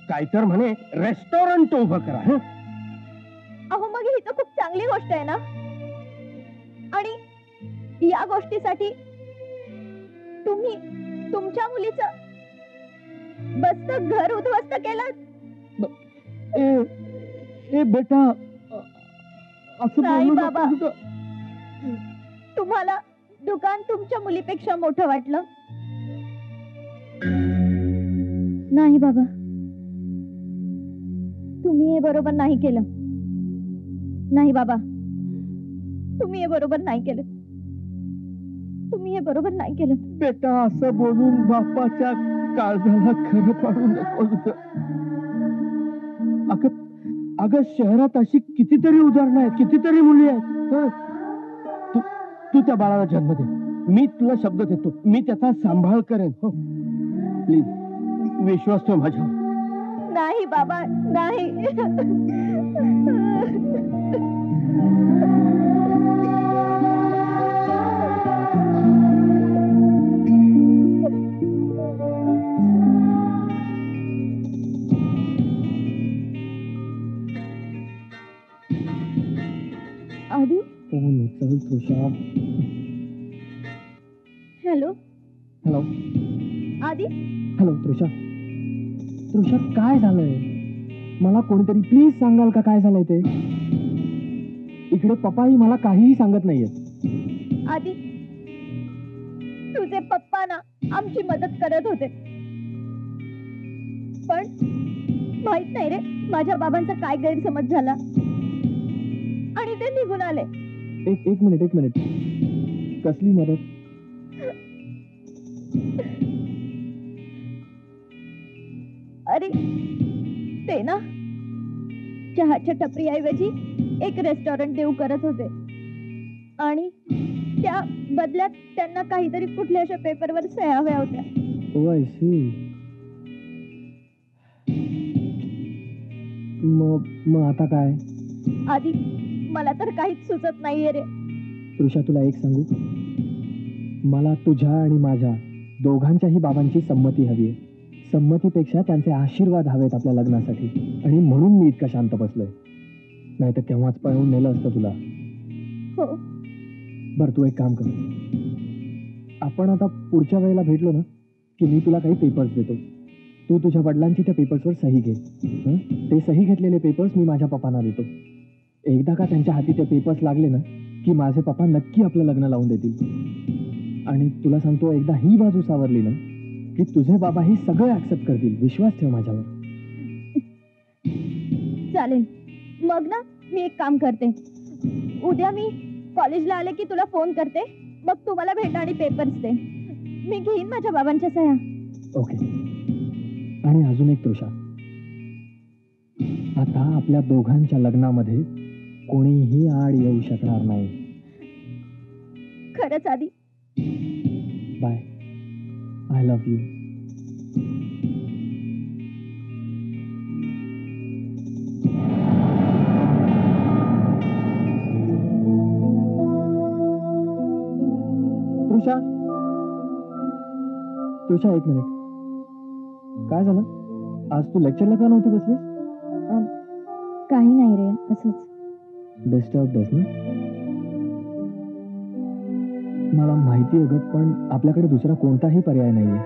काय तर म्हणे रेस्टॉरंट उभं करा. अहो मग ही तर खूप चांगली गोष्ट आहे ना. आणि या गोष्टीसाठी तुम्ही तुमच्या मुलीचं बस्त घर उद्ध्वस्त केलं. ए बेटा असं नाही बोलू बाबा. नको. तुम्हाला दुकान तुमच्या मुलीपेक्षा मोठं वाटलं? नाही बाबा, तुम्ही हे बरोबर नाही केलं. नाही बाबा, तुम्ही हे बरोबर नाही केलं. तुम्ही हे बरोबर नाही केलं. बेटा असं बोलून बापाच्या काळजाला खरं पाडू नको. अगं शहरात अशी कितीतरी उदाहरणं आहेत, कितीतरी मुली आहेत. तू त्या बाळाला जन्म दे. मी तुला शब्द देतो, मी त्याचा सांभाळ करेन. हो प्लीज विश्वास ठेव माझ्यावर. नाही बाबा, नाही. आधी फोन उचल तृषा. हॅलो हॅलो आधी हॅलो तृषा. तृषा काय झालंय? मला कोणीतरी प्लीज सांगाल का काय झालंय ते? इकडे पप्पाही मला काहीही सांगत नाहीयेत. आधी तुझे पप्पा ना आमची मदत करत होते, पण माहित नाही रे माझ्या बाबांचा काय गैरसमज झाला आणि ते निघून आले. एक मिनिट. कसली मदत? अरे ते ना चहाच्या टपरीऐवजी एक रेस्टॉरंट देऊ करत होते आणि त्या बदल्यात त्यांना काहीतरी कुठल्याशा पेपरवर सह्या हव्या होत्या. ओ आय सी. मग आता काय? आधी मला तर काहीच सुचत नाहीये रे. तृषा तुला एक सांगू, मला तुझ्या आणि माझ्या दोघांच्याही बाबांची संमती हवी आहे. संमतीपेक्षा त्यांचे आशीर्वाद हवेत आपल्या लग्नासाठी, आणि म्हणून मी इतका शांत बसलोय. नाही तर केव्हाच पळवून नेलं असतं तुला. हो बर तू एक काम कर, आपण आता पुढच्या वेळेला भेटलो ना की मी तुला काही पेपर्स देतो. तू तुझ्या वडिलांची त्या पेपर्सवर सही घे. ते सही घेतलेले पेपर्स मी माझ्या पप्पांना देतो. एकदा का त्यांच्या हाती ते पेपर्स लागले ना की माझे पप्पा नक्की आपलं लग्न लावून देतील. आणि तुला सांगतो, एकदा ही बाजू सावरली ना की तुझे बाबा हे सगळं ऍक्सेप्ट करतील. विश्वास ठेव माझ्यावर. चालेल. मग ना मी एक काम करते, उद्या मी कॉलेजला आले की तुला फोन करते, मग तू मला भेट आणि पेपर्स दे. मी घेईन माझ्या बाबांच्या सह्या. ओके. आणि अजून एक तृषा, आता आपल्या दोघांच्या लग्नामध्ये कोणीही आड येऊ शकणार नाही. खरंच Adi. Bye. I love you. Trisha एक मिनिट. काय झालं? आज तू लेक्चरला का नव्हती बसलीस? काही नाही रे, असंच. डिस्टर्ब आहेस ना? मला माहिती आहे ग, पण आपल्याकडे दुसरा कोणताही पर्याय नाहीये.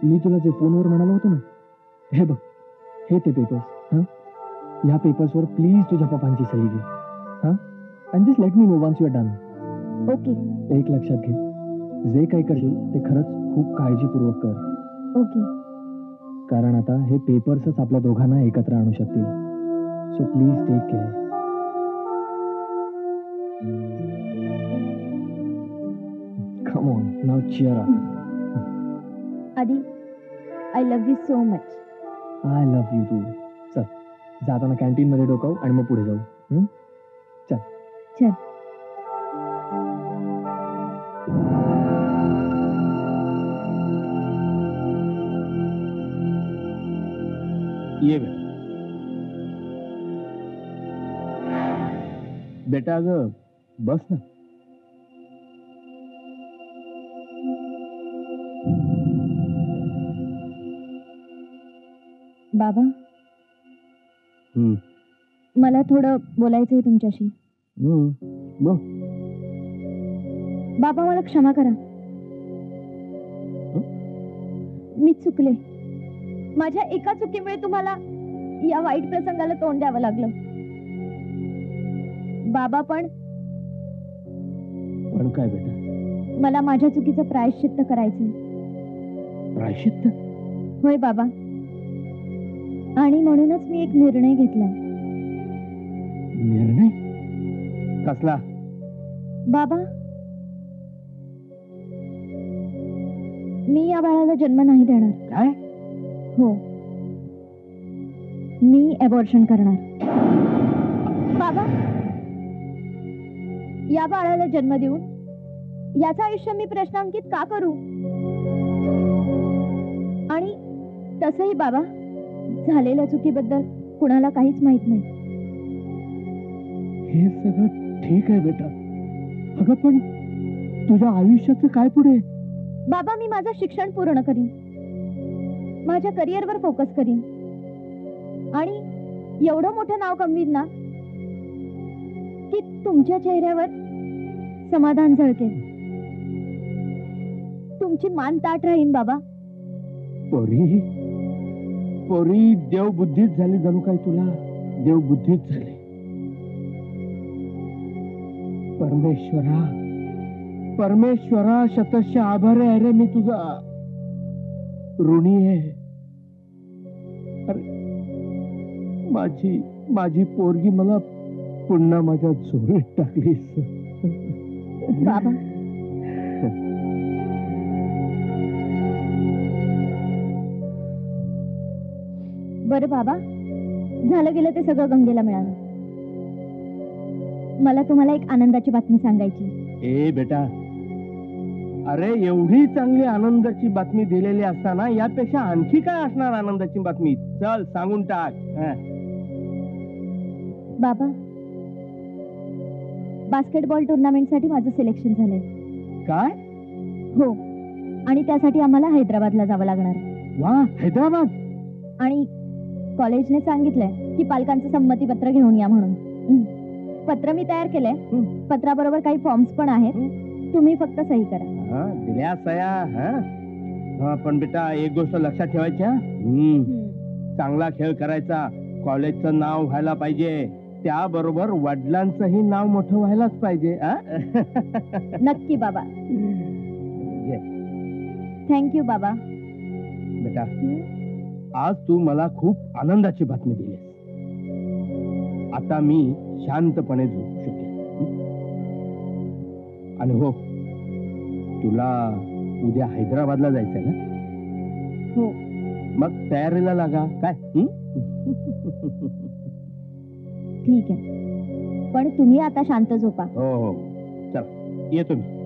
मी तुला जे फोनवर म्हणालो होतो ना, हे बघ, हे ते पेपर्स. ह्या पेपर्सवर प्लीज तुझ्या पप्पांची सही घे. And just let me know once you are done. Okay. एक लक्षात घे, जे काही करशील ते खरंच खूप काळजीपूर्वक कर. ओके. कारण आता हे पेपर्सच आपल्या दोघांना एकत्र आणू शकतील. So please take care. Come on now, cheer up. Adi I love you so much. I love you too. चल, जाताना कॅन्टीन मध्ये डोकावू आणि मग पुढे जाऊ. चल चल. ये बेटा, अगं बस ना. बाबा, मला थोडं बोलायचंय तुमच्याशी. बोल. बाबा मला क्षमा करा. मी चुकले. माझ्या एका चुकीमुळे तुम्हाला या वाईट प्रसंगाला तोंड द्यावं लागलं. बाबा पण काय बेटा? मला माझ्या चुकीचं प्रायश्चित्त करायचंय. प्रायश्चित्त? होय बाबा, आणि म्हणूनच मी एक निर्णय घेतलाय. निर्णय? कसला? बाबा, मी या बाळाला जन्म नाही देणार. काय? हो, मी अबॉर्शन करणार. बाबा, या बाळाला जन्म देऊन याचं आयुष्य मी प्रश्नांकित का करू? आणि तसंही बाबा, झालेल्या चुकीबद्दल कुणाला काहीच माहित नाही. हे सगळं ठीक आहे बेटा, अगं पण तुझ्या आयुष्याचं काय पुढे? बाबा, मी माझं शिक्षण पूर्ण करीन, माझ्या करिअरवर फोकस करीन आणि एवढं मोठं नाव कमवीत ना की तुमच्या चेहऱ्यावर समाधान झळकेल. तुमची मान ताट राहीन बाबा. पोरी पोरी देवबुद्धीच झाली जणू काय तुला. देवबुद्धीच झाली. परमेश्वरा परमेश्वरा शतश आभारी आहे रे मी तुझा. ऋणी आहे. अरे माझी पोरगी मला पुन्हा माझ्या झोळीत टाकलीस बाबा. बरं बाबा, झालं गेलं ते सगळं गंगेला मिळालं. मला तुम्हाला एक आनंदाची बातमी सांगायची. ए बेटा, अरे एवढी चांगली आनंदाची बातमी दिलेली असताना यापेक्षा आणखी काय असणार आनंदाची बातमी? चल सांगून टाक. बाबा, बास्केटबॉल टुर्नामेंटसाठी माझं सिलेक्शन झालंय. काय? हो, आणि त्यासाठी आम्हाला हैदराबादला जावं लागणार. वा, हैदराबाद? आणि कॉलेजने सांगितलंय की पालकांचं संमतीपत्र घेऊन या म्हणून. पत्र मी तयार केलंय. पत्राबरोबर काही फॉर्म्स पण आहेत. तुम्ही फक्त सही करा. दिल्या सया. पण बेटा एक गोष्ट लक्षात ठेवायची. चांगला खेळ करायचा. कॉलेजचं नाव व्हायला पाहिजे. त्याबरोबर वडिलांचंही नाव मोठं व्हायलाच पाहिजे. नक्की बाबा. थँक्यू बाबा. बेटा, आज तू मला खूप आनंदाची बातमी दिलीस. आता मी शांतपणे झोपू शकेन. आणि हो, तुला उद्या हैदराबादला जायचंय ना? हो. मग तयारीला लागा. काय? ठीक आहे, पण तुम्ही आता शांत झोपा. हो हो, चल येतो मी.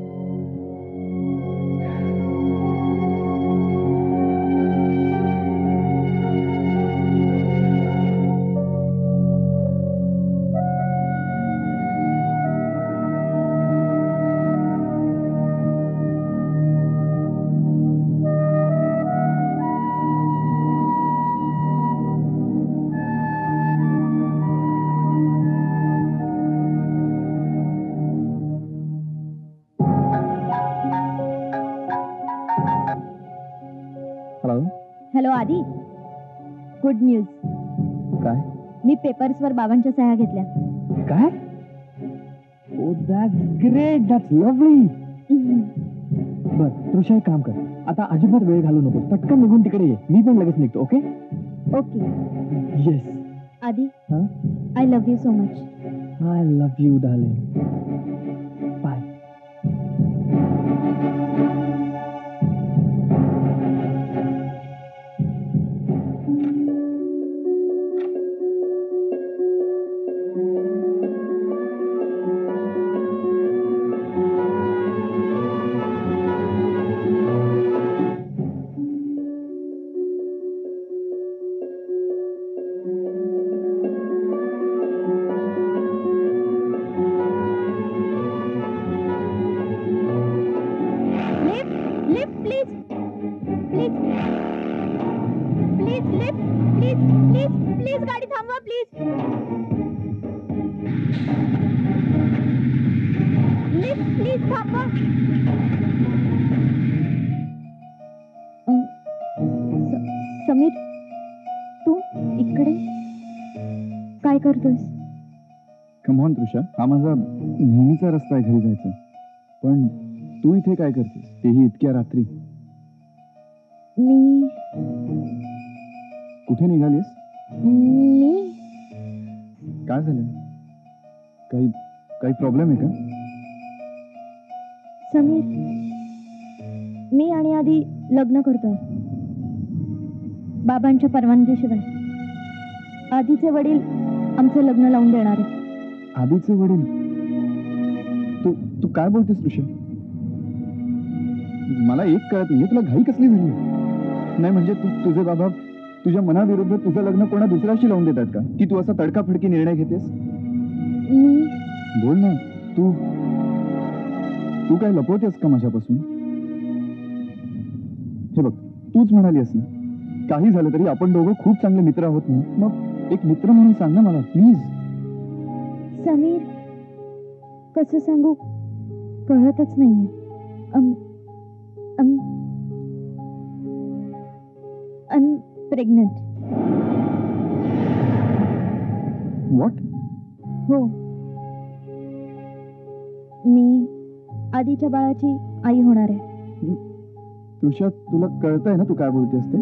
हॅलो आदी, गुड न्यूज. काय? मी पेपर्सवर बाबांच्या सह्या घेतल्या. काय? ओ दॅट्स ग्रेट, दॅट्स लवली. बर तृषा, एक काम कर, आता अजिबात वेळ घालू नको. पटकन निघून तिकडे ये. मी पण लगेच निघतो. Okay okay. Yes. Adi, I love you so much. I love you darling. Bye. Please गाडी थांबवा प्लीज. लिफ्ट प्लीज थांबवा. समीर, तू इकडे काय करतोयस? कम ऑन तृषा, हा माझा नेहमीचा रस्ता आहे घरी जायचा. पण तू इथे काय करतेस, तेही इतक्या रात्री? मी कुठे निघालीस? मी काय झालं? काही काही प्रॉब्लेम आहे का? समीर, मी आणि आधी लग्न करतोय बाबांच्या परवानगीशिवाय. आधीचे वडील आमचं लग्न लावून देणार आहेत. आधीचे वडील? तू काय बोलतेस तृषा? मला एक कळत नाहीये, तुला घाई कसली झाली? नाही म्हणजे तुझे बाबा तुझ्या मनाविरुद्ध तुझं लग्न कोणा दुसऱ्याशी लावून देतात का, की तू असा तडकाफडकी निर्णय घेतेस? बोल ना. तू काय लपवतेस का माझ्यापासून? हे बघ, तूच म्हणाली ना, काही झालं तरी आपण दोघं खूप चांगले मित्र आहोत ना. मग एक मित्र म्हणून सांग ना मला प्लीज. समीर, कसं सांगू कळतच नाहीये. प्रेग्नंट. व्हॉट? हो, मी आधीच्या बाळाची आई होणार आहे. तुषा, तुला कळतंय ना तू काय बोलतेस ते?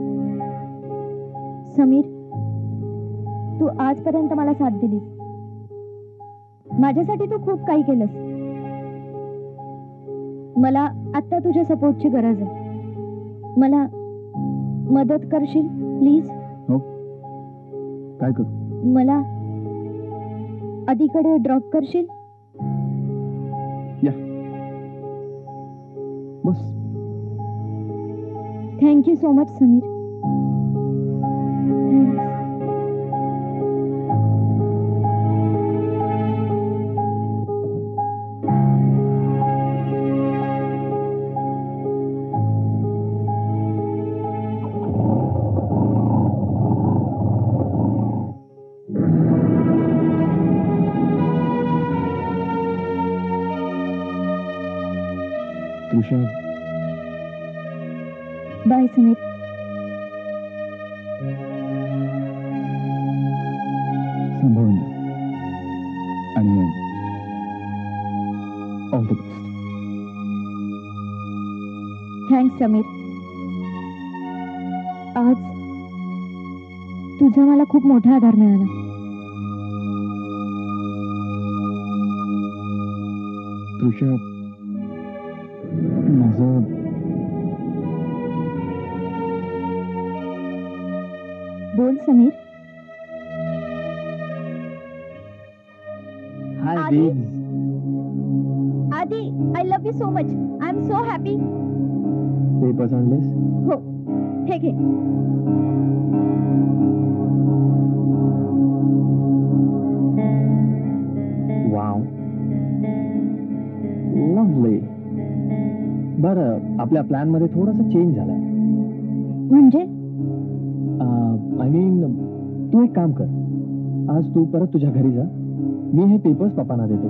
समीर, तू आजपर्यंत मला साथ दिलीस. माझ्यासाठी तू खूप काही केलंस. मला आता तुझ्या सपोर्टची गरज आहे. मला मदत करशील प्लीज? हो, काय करू? मला आधीकडे ड्रॉप करशील? या बस. Thank you so much Sameer. Tusha, bye Sameer. सांभाळून जा आणि all the best. Thanks Sameer. आज तुझा मला खूप मोठा आधार मिळाला. तुषा, माझं बोल समीर. हाय Adi? Babes. Adi, I love you so much. I am so happy. Papers आणलेस? हो, हे घे. Wow, lovely. बरं, आपल्या प्लॅन मध्ये थोडासा चेंज झालाय. म्हणजे आय मीन, तू एक काम कर. आज तू परत तुझ्या घरी जा. मी हे पेपर्स पप्पांना देतो.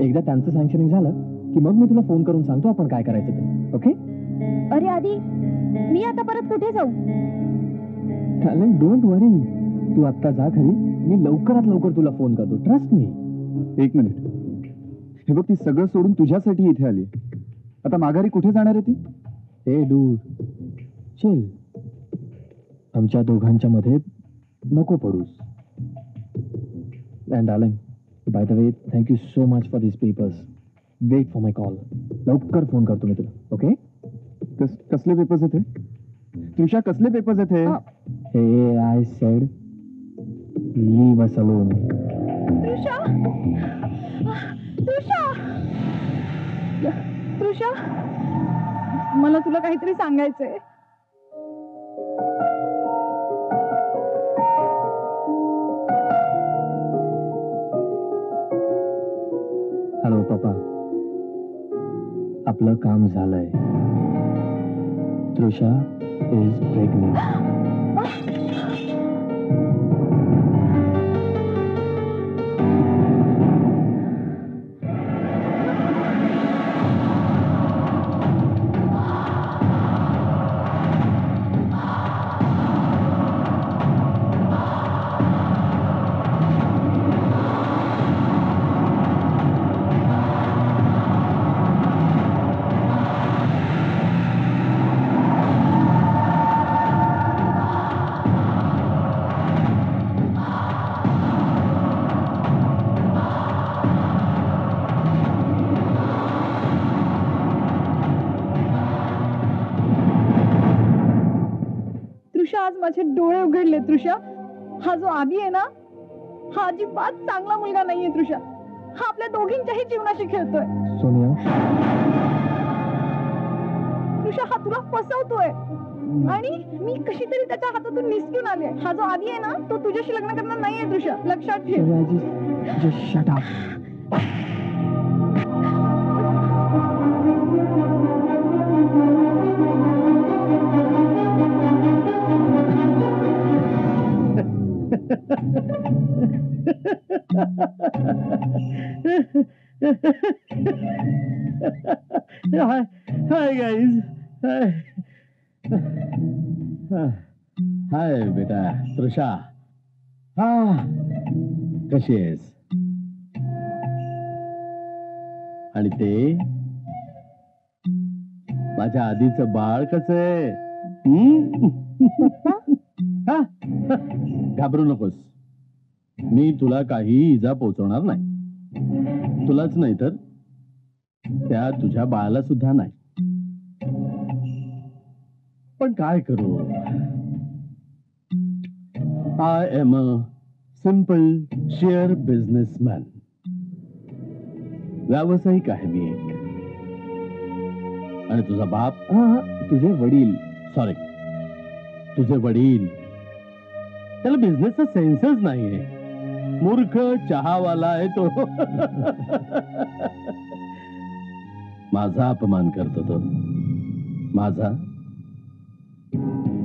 एकदा त्यांचं सँक्शनिंग झालं की मग मी तुला फोन करून सांगतो आपण काय करायचं ते. ओके? अरे आधी, मी आता परत कुठे जाऊ? डोंट वरी. तू आत्ता जा घरी. मी लवकरात लवकर तुला फोन करतो. Trust me. एक मिनिट. हे बघ, ती सगळं सोडून तुझ्यासाठी इथे आली. आता माघारी कुठे जाणार आहे ती? हे डूड, चिल. आमच्या दोघांच्या मध्ये नको पडूस. And darling, by the way, thank you so much for this papers. Wait for my call. लवकर फोन करतो मी तुला. ओके? कसले पेपर्स आहेत हे? तुषा, कसले पेपर्स आहेत हे? हे I said leave us alone. Trisha, Trisha, Trisha, मला तुला काहीतरी सांगायचंय. हॅलो पप्पा, आपलं काम झालंय. Trisha is pregnant. आज माझे डोळे उघडले तृषा. हा जो आदी आहे ना, हा अजिबात चांगला मुलगा नाहीये तृषा. हा आपल्या दोघींच्याही जीवनाशी खेळतोय. सोनिया, तृषा, हा तुला फसवतोय आणि मी कशी तरी त्याच्या हातातून निसटून आले. हा जो आदी आहे ना, तो तुझ्याशी लग्न करणार नाहीये तृषा, लक्षात ठेव. just shut up. Hi guys. Hi बेटा तृषा. हा कशी आहेस? आणि ते माझ्या आधीचं बाळ कसं आहे? हा? घाबरू नकोस. मी तुला काही इजा पोचवणार नाही. तुलाच नाही तर त्या तुझ्या बाळाला सुद्धा नाही. पण काय करू? I am a simple share businessman. व्यावसायिक आहे मी एक. आणि तुझा बाप, तुझे वडील, सॉरी तुझे वडील, त्याला बिझनेसचा सेन्सच नाहीये. मूर्ख चहावाला आहे तो. माझा अपमान करतो तो. माझा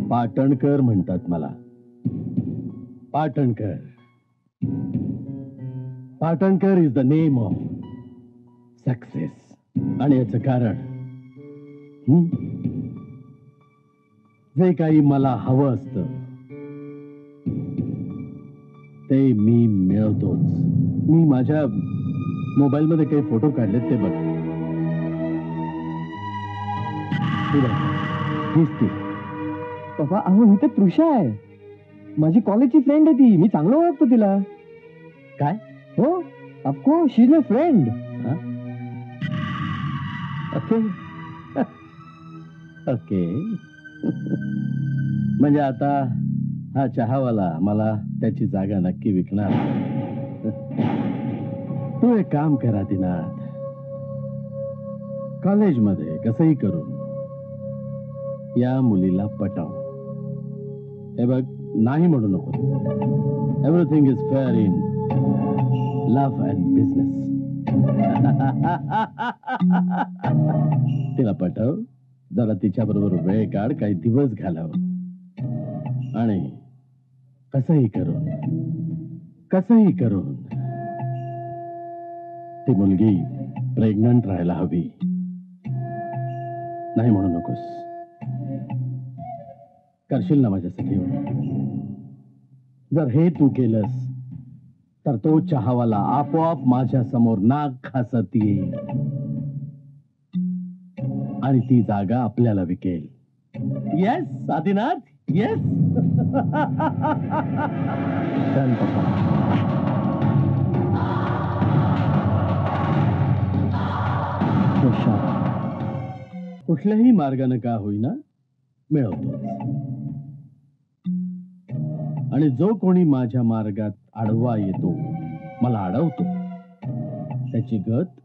पाटणकर म्हणतात मला. Patankar. Patankar is the name of success. आणि याचं कारण जे काही मला हवं असतं ते मी मिळवतोच. मी माझ्या मोबाईल मध्ये काही फोटो काढलेत ते बघ. पप्पा अहो ही तर तृषा आहे. माझी कॉलेजची फ्रेंड आहे ती. मी चांगलं ओळखतो तिला. काय? हो of course she is my friend. Okay okay. म्हणजे आता हा चहावाला मला त्याची जागा नक्की विकणार. तू एक काम करा दिनाथ. कॉलेजमध्ये कसंही करून या मुलीला पटाव. हे बघ नाही म्हणू नको. Everything is fair in love and business. तिला पटव. जरा तिच्या बरोबर वेळ काढ. काही दिवस घालव. आणि कसंही करून ती मुलगी प्रेग्नंट राहायला हवी. नाही म्हणू नकोस. करशील ना माझ्यासाठी? जर हे तू केलंस तर तो चहावाला आपोआप माझ्या समोर नाक खासत येईल आणि ती जागा आपल्याला विकेल. Yes Adinath, yes. चल पप्पा. कुठल्याही मार्गाने का होईना मिळवतो. आणि जो कोणी माझ्या मार्गात आडवा येतो, मला अडवतो, त्याची गत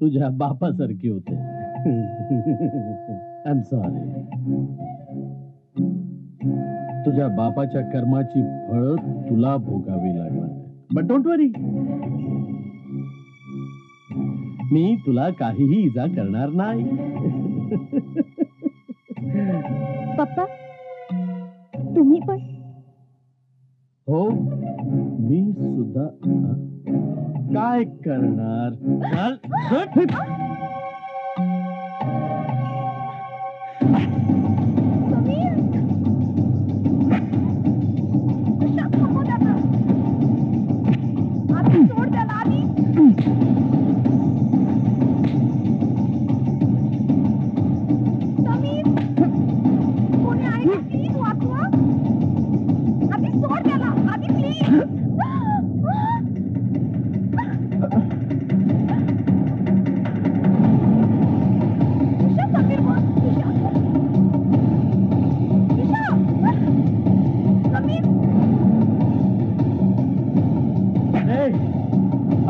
तुझ्या बापासारखी होते. I am sorry. तुझ्या बापाच्या कर्माची फळ तुला भोगावी लागणार. बट डोंट वरी, मी तुला काहीही इजा करणार नाही. पप्पा तुम्ही पण? हो मी सुद्धा. काय करणार?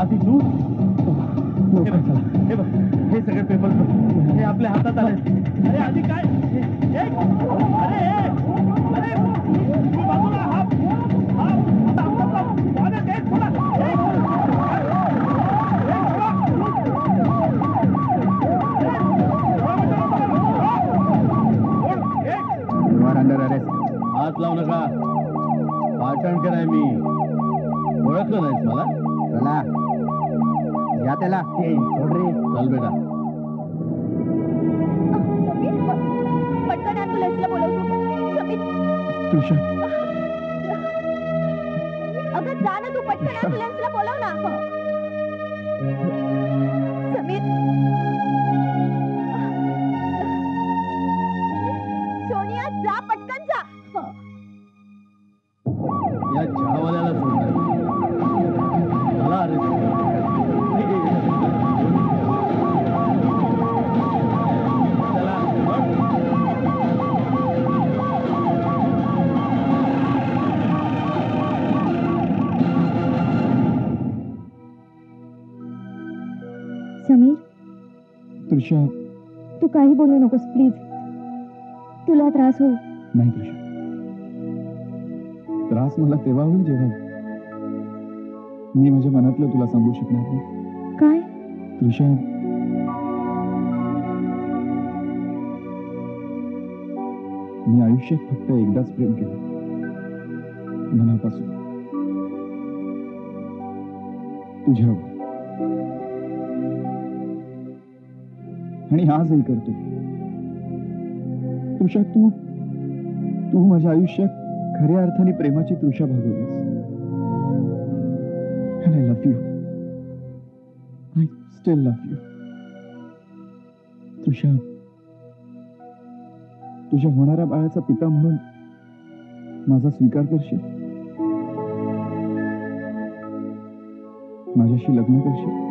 आधी तू हे सगळे पेपर हे आपल्या हातात आले. अरे आधी काय? अरे अरे बाजूला अंडर अरेस्ट. हात लावू नका. पाटणकर आहे मी. ओळखलं नाहीस मला? चला या त्याला सोड रे. चल बेटा. पटकन ॲम्ब्युलन्सला बोलवतो. समीर, तृषा अगं जा ना तू, पटकन ॲम्ब्युलन्सला बोलव ना. समीर, सोनिया जा, पटकन जा. या चहावाल्याला सोडणार. मला अरेस्ट समीर, तृषा तू काही बोलू नकोस प्लीज. तुला त्रास होईल. नाही तृषा, त्रास मला तेव्हा होईल जेव्हा मी माझ्या मनातलं तुला सांगू शकणार नाही. काय? तृषा, मी आयुष्यात फक्त एकदाच प्रेम केलं, मनापासून, तुझ्यावर. आणि आजही करतो. तृषा, तू माझ्या आयुष्यात खऱ्या अर्थाने प्रेमाची तृषा भागवलीस. And I love you. I still love you. तृषा, तुझ्या होणाऱ्या बाळाचा पिता म्हणून माझा स्वीकार करशील? माझ्याशी लग्न करशील?